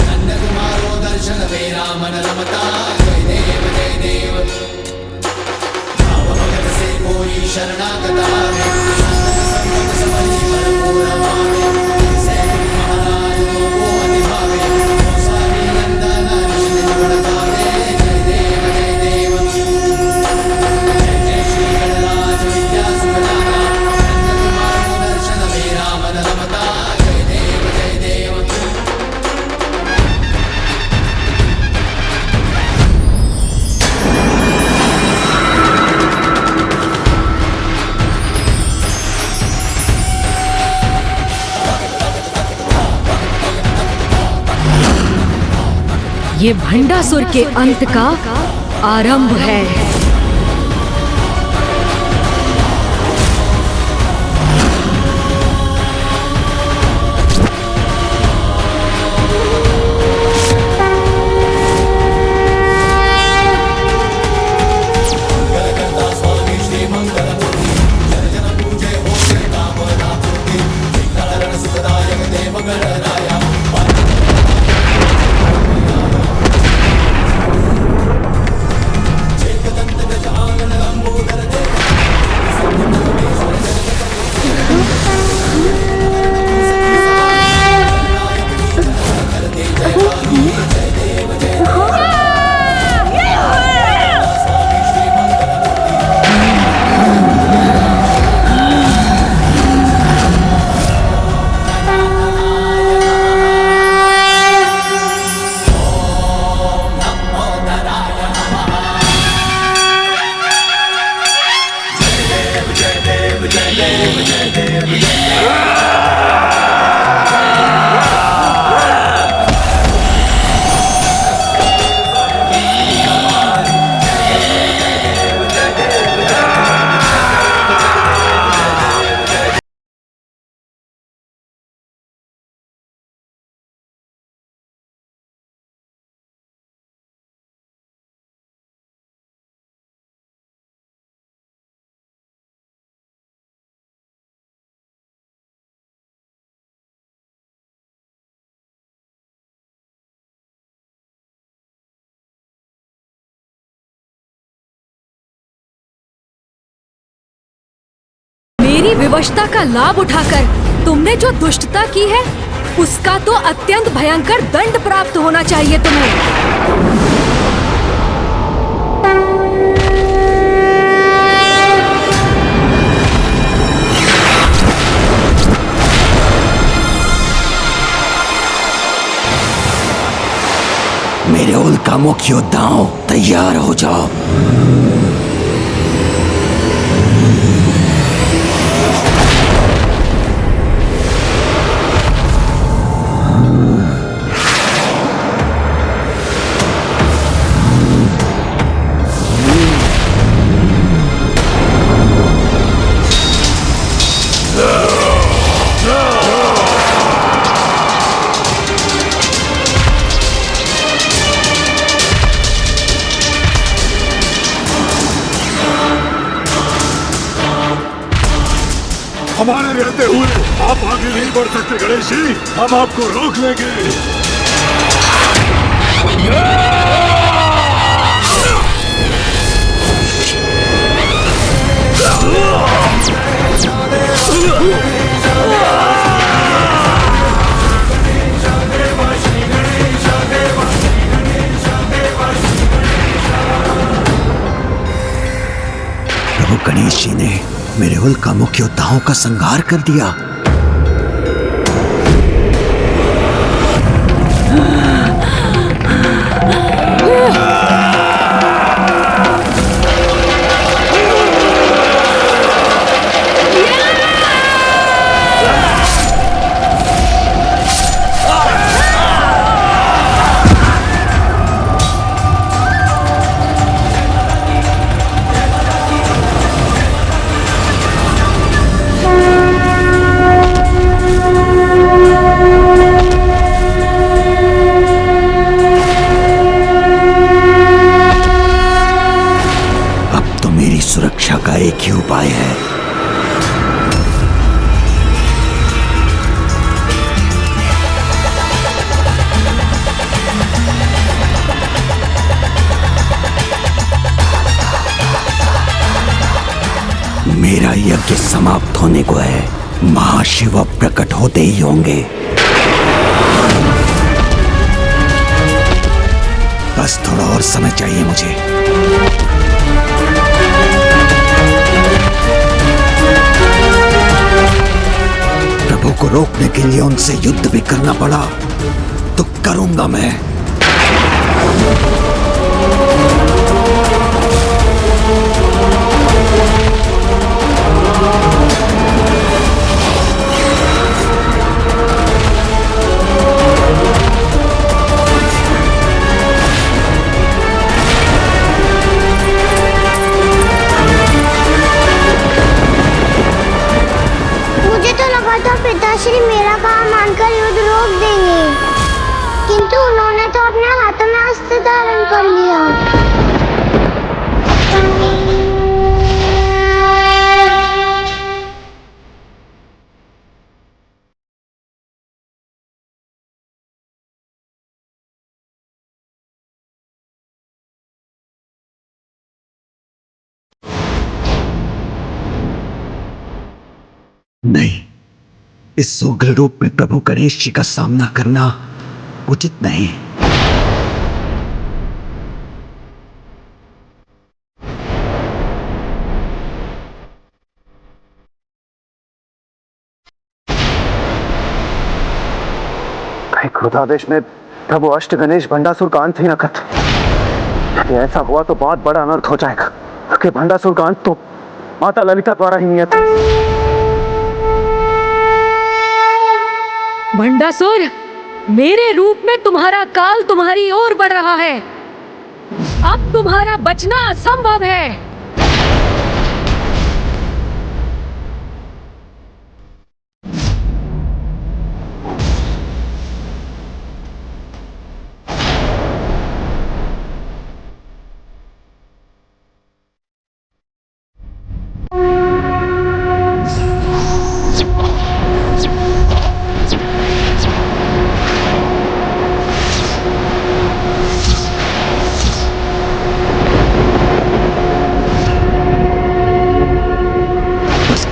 ये भंडासुर के अंत का आरंभ है। मेरी विवशता का लाभ उठाकर तुमने जो दुष्टता की है, उसका तो अत्यंत भयंकर दंड प्राप्त होना चाहिए तुम्हें। मेरे उल्कामुख योद्धाओं, तैयार हो जाओ। हमारे रहते हुए आप आगे नहीं बढ़ सकते गणेश जी, हम आपको रोक लेंगे। गणेश जी ने मेरे उल्कामुख योद्धाओं का संहार कर दिया। सुरक्षा का एक ही उपाय है। मेरा यज्ञ समाप्त होने को है। महाशिव प्रकट होते ही होंगे। बस थोड़ा और समय चाहिए मुझे। प्रभु को रोकने के लिए उनसे युद्ध भी करना पड़ा तो करूंगा मैं। पिताश्री मेरा काम मानकर युद्ध रोक देंगे, किंतु उन्होंने तो अपने हाथों में अस्त्र धारण कर लिया। नहीं, इस उग्र रूप में प्रभु गणेश जी का सामना करना उचित नहीं। कहीं क्रोधावेश में प्रभु अष्ट गणेश भंडासुर का अंत ही न कर। यदि ऐसा हुआ तो बहुत बड़ा अनर्थ हो जाएगा, क्योंकि भंडासुर का अंत तो माता ललिता द्वारा ही नियत है। भंडासुर, मेरे रूप में तुम्हारा काल तुम्हारी ओर बढ़ रहा है। अब तुम्हारा बचना असंभव है।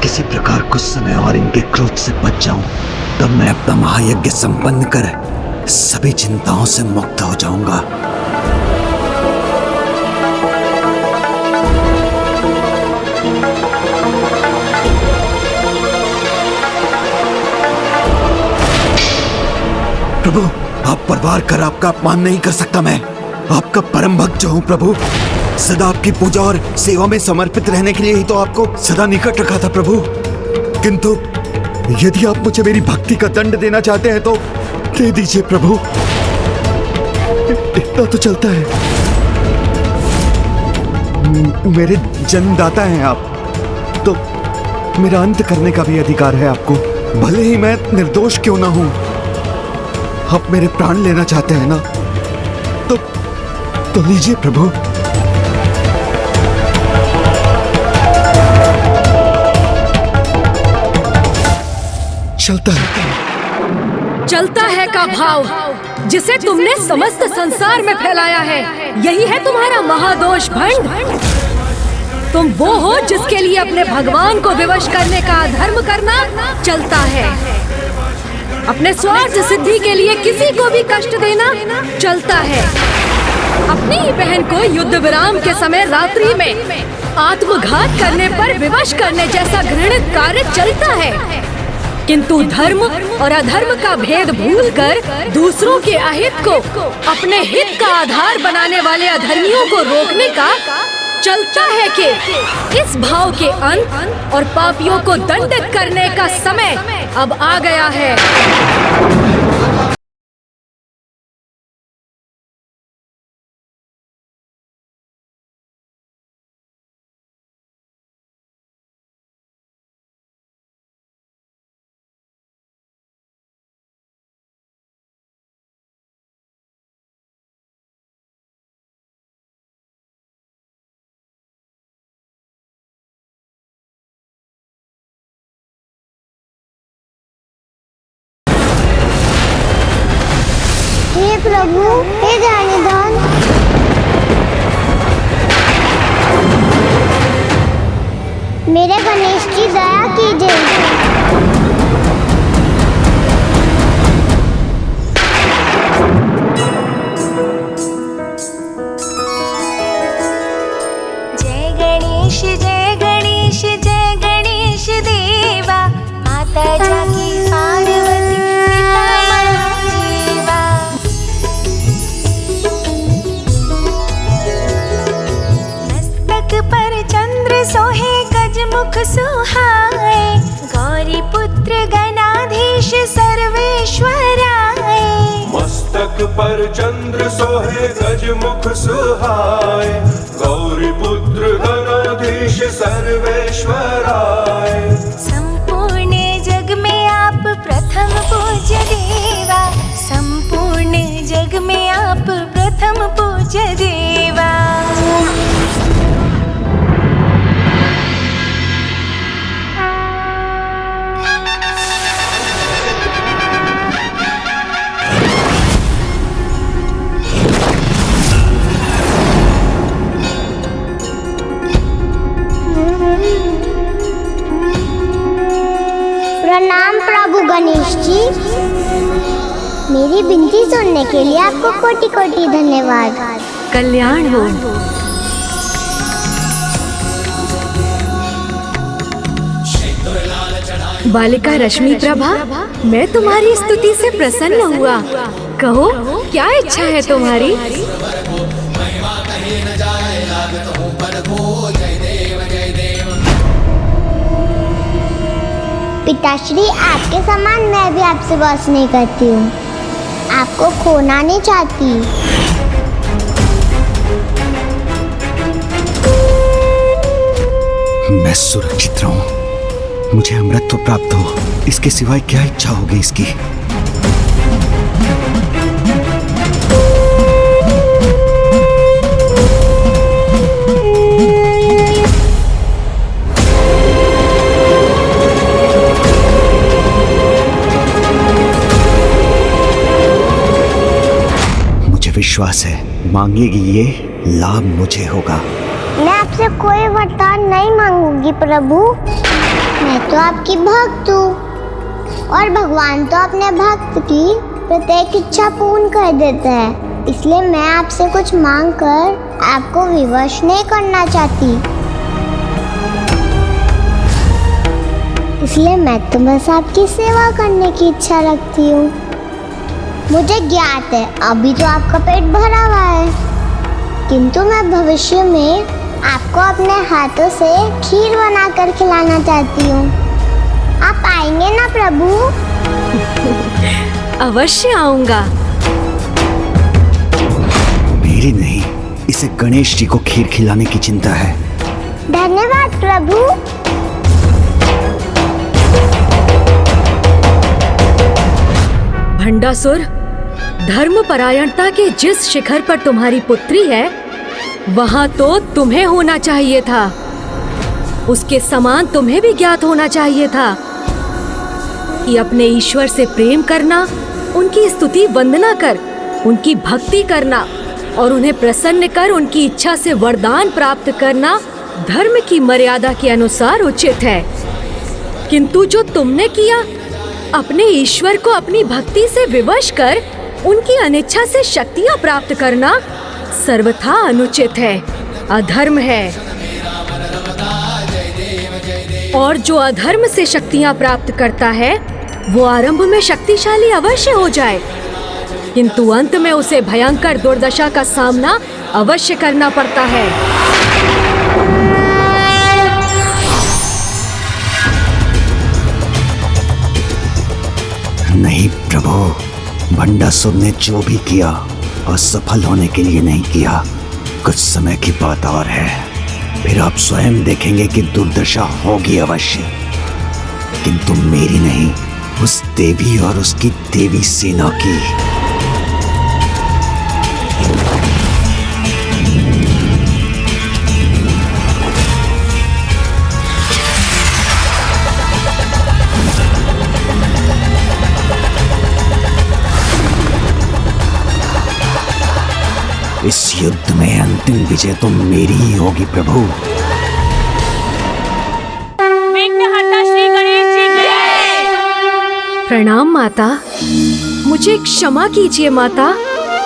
किसी प्रकार कुछ समय और इनके क्रोध से बच जाऊं, तब मैं अपना महायज्ञ संपन्न कर सभी चिंताओं से मुक्त हो जाऊंगा। प्रभु, आप पर वार कर आपका अपमान नहीं कर सकता। मैं आपका परम भक्त जो हूं प्रभु, सदा आपकी पूजा और सेवा में समर्पित रहने के लिए ही तो आपको सदा निकट रखा था प्रभु। किंतु यदि आप मुझे मेरी भक्ति का दंड देना चाहते हैं तो दे दीजिए प्रभु। इतना तो चलता है। मेरे जन्मदाता हैं आप, तो मेरा अंत करने का भी अधिकार है आपको, भले ही मैं निर्दोष क्यों ना हूं। आप मेरे प्राण लेना चाहते हैं ना, तो लीजिए प्रभु। चलता है का भाव जिसे तुमने समस्त संसार में फैलाया है, यही है तुम्हारा महादोष भंड। तुम वो हो जिसके लिए अपने भगवान को विवश करने का अधर्म करना चलता है। अपने स्वार्थ सिद्धि के लिए किसी को भी कष्ट देना चलता है। अपनी ही बहन को युद्ध विराम के समय रात्रि में आत्मघात करने पर विवश करने जैसा घृणित कार्य चलता है, किंतु धर्म और अधर्म का भेद भूलकर दूसरों के अहित को अपने हित का आधार बनाने वाले अधर्मियों को रोकने का चलता है कि इस भाव के अंत और पापियों को दंडित करने का समय अब आ गया है। हे प्रभु, हे ध्यानदान, मेरे गणेश की दया कीजिए। जय गणेश जय गणेश जय गणेश देवा, माता जाकी पार्वती पिता महादेवा। मस्तक पर चंद्र सोहे गजमुख सुहाए, गौरी पुत्र गणाधीश सर्वेश्वराय। मस्तक पर चंद्र सोहे गजमुख सुहाए, गौरी पुत्र गणाधीश सर्वेश्वराय। संपूर्ण जग में आप प्रथम पूज्य देवा, संपूर्ण जग में आप प्रथम पूज्य देवा। प्रणाम प्रभु गणेश जी, मेरी विनती सुनने के लिए आपको कोटि कोटि धन्यवाद। कल्याण हो। बालिका रश्मि प्रभा, मैं तुम्हारी स्तुति से प्रसन्न हुआ। कहो, क्या इच्छा है तुम्हारी? पिताश्री, आपके समान मैं भी आपसे बस नहीं करती हूँ, आपको खोना नहीं चाहती। मैं सुरक्षित रहूं, मुझे अमृत प्राप्त हो, इसके सिवाय क्या इच्छा होगी इसकी। विश्वास है मांगेगी ये लाभ मुझे होगा। मैं आपसे कोई वरदान नहीं मांगूंगी प्रभु, मैं तो आपकी भक्त हूँ और भगवान तो अपने भक्त की प्रत्येक इच्छा पूर्ण कर देते हैं, इसलिए मैं आपसे कुछ मांग कर आपको विवश नहीं करना चाहती। इसलिए मैं तो बस आपकी सेवा करने की इच्छा रखती हूँ। मुझे ज्ञात है अभी तो आपका पेट भरा हुआ है, किंतु मैं भविष्य में आपको अपने हाथों से खीर बनाकर खिलाना चाहती हूँ। आप आएंगे ना प्रभु? अवश्य आऊंगा। मेरी नहीं, इसे गणेश जी को खीर खिलाने की चिंता है। धन्यवाद प्रभु। भंडासुर, धर्म परायणता के जिस शिखर पर तुम्हारी पुत्री है, वहां तो तुम्हें होना चाहिए था। उसके समान तुम्हें भी ज्ञात होना चाहिए था कि अपने ईश्वर से प्रेम करना, उनकी स्तुति वंदना कर, उनकी भक्ति करना और उन्हें प्रसन्न कर उनकी इच्छा से वरदान प्राप्त करना धर्म की मर्यादा के अनुसार उचित है। किंतु जो तुमने किया, अपने ईश्वर को अपनी भक्ति से विवश कर उनकी अनिच्छा से शक्तियां प्राप्त करना सर्वथा अनुचित है, अधर्म है। और जो अधर्म से शक्तियाँ प्राप्त करता है वो आरंभ में शक्तिशाली अवश्य हो जाए, किंतु अंत में उसे भयंकर दुर्दशा का सामना अवश्य करना पड़ता है। नहीं प्रभु, भंडासुर ने जो भी किया असफल होने के लिए नहीं किया। कुछ समय की बात और है, फिर आप स्वयं देखेंगे कि दुर्दशा होगी अवश्य, किंतु मेरी नहीं, उस देवी और उसकी देवी सेना की। इस युद्ध में अंतिम विजय तो मेरी ही होगी प्रभु। विघ्नहर्ता श्री गणेश जी की प्रणाम माता, मुझे क्षमा कीजिए माता,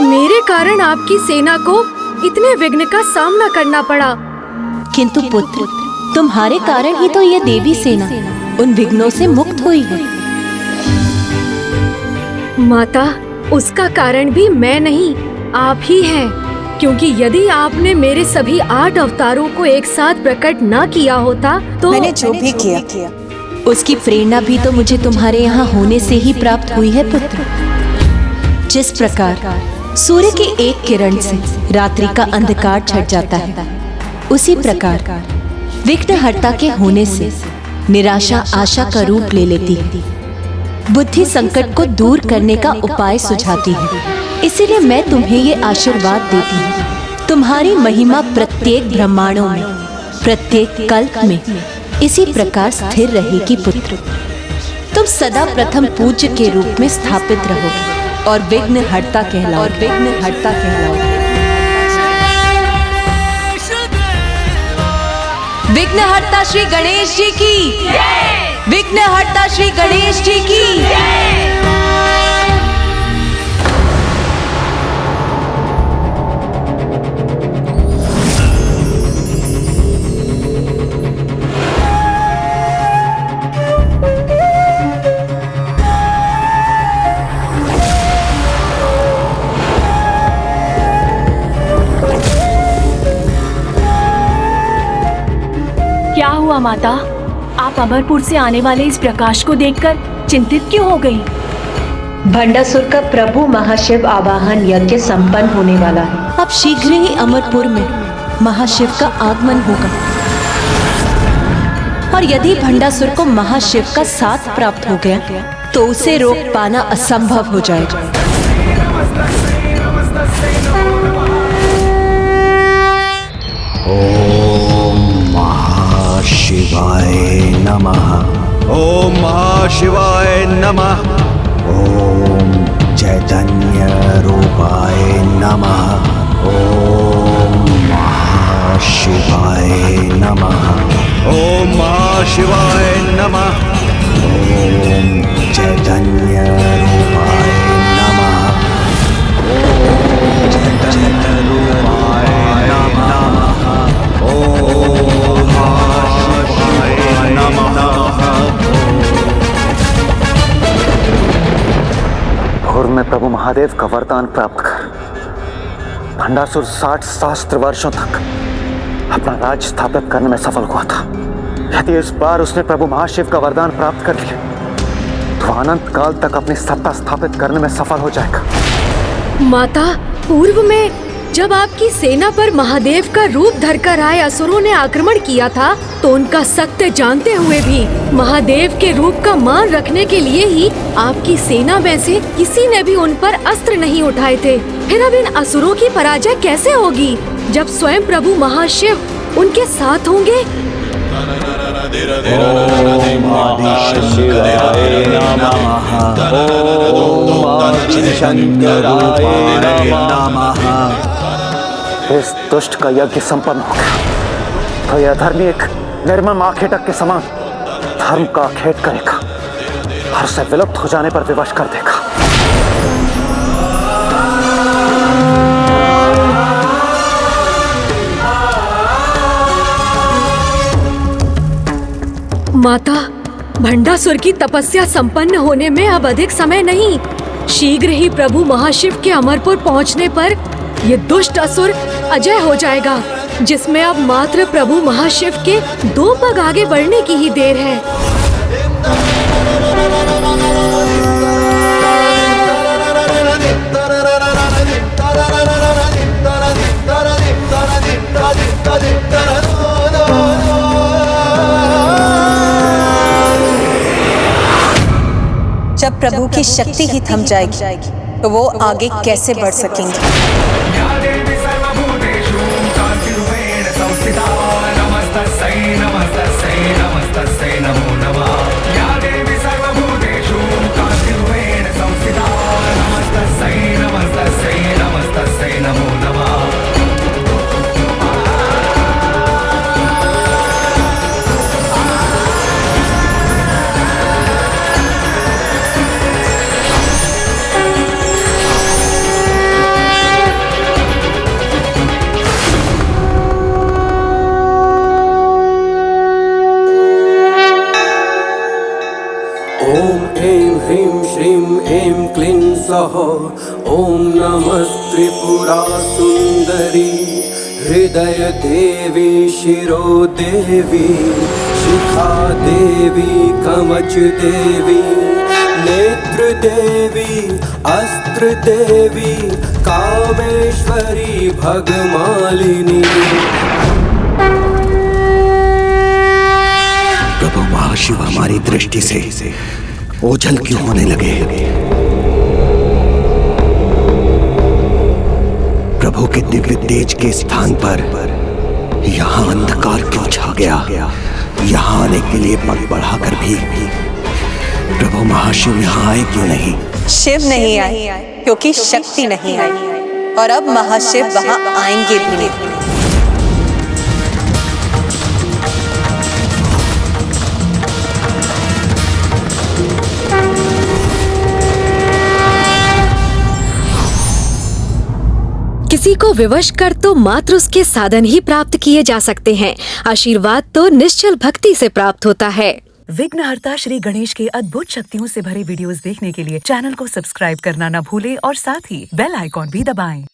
मेरे कारण आपकी सेना को इतने विघ्न का सामना करना पड़ा। किंतु पुत्र, तुम्हारे कारण ही तो ये देवी सेना उन विघ्नों से मुक्त हुई है। माता, उसका कारण भी मैं नहीं, आप ही हैं, क्योंकि यदि आपने मेरे सभी 8 अवतारों को एक साथ प्रकट न किया होता तो मैंने जो भी किया उसकी प्रेरणा भी तो मुझे तुम्हारे यहाँ होने से ही प्राप्त हुई है पुत्र। जिस प्रकार सूर्य की एक किरण से रात्रि का अंधकार छट जाता है, उसी प्रकार विघ्नहर्ता के होने से निराशा आशा का रूप ले लेती है। बुद्धि संकट को दूर करने का उपाय सुझाती है। इसीलिए मैं तुम्हें ये आशीर्वाद देती हूँ, तुम्हारी महिमा प्रत्येक ब्रह्मांडों में, प्रत्येक कल्प में इसी प्रकार स्थिर रहेगी पुत्र। तुम सदा प्रथम पूज्य के रूप में स्थापित रहोगे और विघ्नहर्ता कहलाओगे। विघ्नहर्ता श्री गणेश जी की, विघ्नहर्ता श्री गणेश जी की। क्या हुआ माता, आप अमरपुर से आने वाले इस प्रकाश को देखकर चिंतित क्यों हो गई? भंडासुर का प्रभु महाशिव आवाहन यज्ञ संपन्न होने वाला है। अब शीघ्र ही अमरपुर में महाशिव का आगमन होगा, और यदि भंडासुर को महाशिव का साथ प्राप्त हो गया तो उसे रोक पाना असंभव हो जाएगा। ओम महाशिवाय नमः। ओम महाशिवाय नमः। ओम चैतन्य रूपाय नमः। ओम महाशिवाय नमः। ओम महाशिवाय नमः। ओम चैतन्य रूपाय नमः। ओम चैतन्य रूपाय नमः। ओम महाशिवाय नमः। भोर में प्रभु महादेव का वरदान प्राप्त कर भंडासुर 60 सहस्त्र वर्षों तक अपना राज स्थापित करने में सफल हुआ था। यदि इस बार उसने प्रभु महाशिव का वरदान प्राप्त कर लिया तो अनंत काल तक अपनी सत्ता स्थापित करने में सफल हो जाएगा। माता, पूर्व में जब आपकी सेना पर महादेव का रूप धरकर आए असुरों ने आक्रमण किया था तो उनका सत्य जानते हुए भी महादेव के रूप का मान रखने के लिए ही आपकी सेना में से किसी ने भी उन पर अस्त्र नहीं उठाए थे। फिर अब इन असुरों की पराजय कैसे होगी जब स्वयं प्रभु महाशिव उनके साथ होंगे? ओम आदिशंकराय नमः। ओम आदिशंकराय नमः। इस दुष्ट का यज्ञ संपन्न हो गया तो यह धर्मी एक निर्मम आखेटक के समान धर्म का आखेट करेगा और उसे विलुप्त हो जाने पर विवश कर देगा। माता, भंडासुर की तपस्या संपन्न होने में अब अधिक समय नहीं। शीघ्र ही प्रभु महाशिव के अमरपुर पहुंचने पर ये दुष्ट असुर अजय हो जाएगा, जिसमें अब मात्र प्रभु महाशिव के 2 पग आगे बढ़ने की ही देर है। जब प्रभु की शक्ति ही थम जाएगी तो वो आगे कैसे बढ़ सकेंगे? ओम नमः त्रिपुरा सुंदरी हृदय देवी शिरो देवी शिखा देवी कवच देवी नेत्र देवी अस्त्र देवी कामेश्वरी भगमालिनी। प्रभु महाशिव हमारी दृष्टि से ओझल क्यों होने लगे? प्रभु के दिव्य तेज के स्थान पर यहाँ अंधकार क्यों छा गया? यहाँ आने के लिए पग बढ़ाकर भी प्रभु महाशिव यहाँ आए क्यों नहीं? शिव नहीं आए क्योंकि शक्ति नहीं आई, और अब महाशिव वहाँ आएंगे भी नहीं। किसी को विवश कर तो मात्र उसके साधन ही प्राप्त किए जा सकते हैं, आशीर्वाद तो निश्चल भक्ति से प्राप्त होता है। विघ्नहर्ता श्री गणेश के अद्भुत शक्तियों से भरे वीडियोस देखने के लिए चैनल को सब्सक्राइब करना न भूलें और साथ ही बेल आइकॉन भी दबाएं।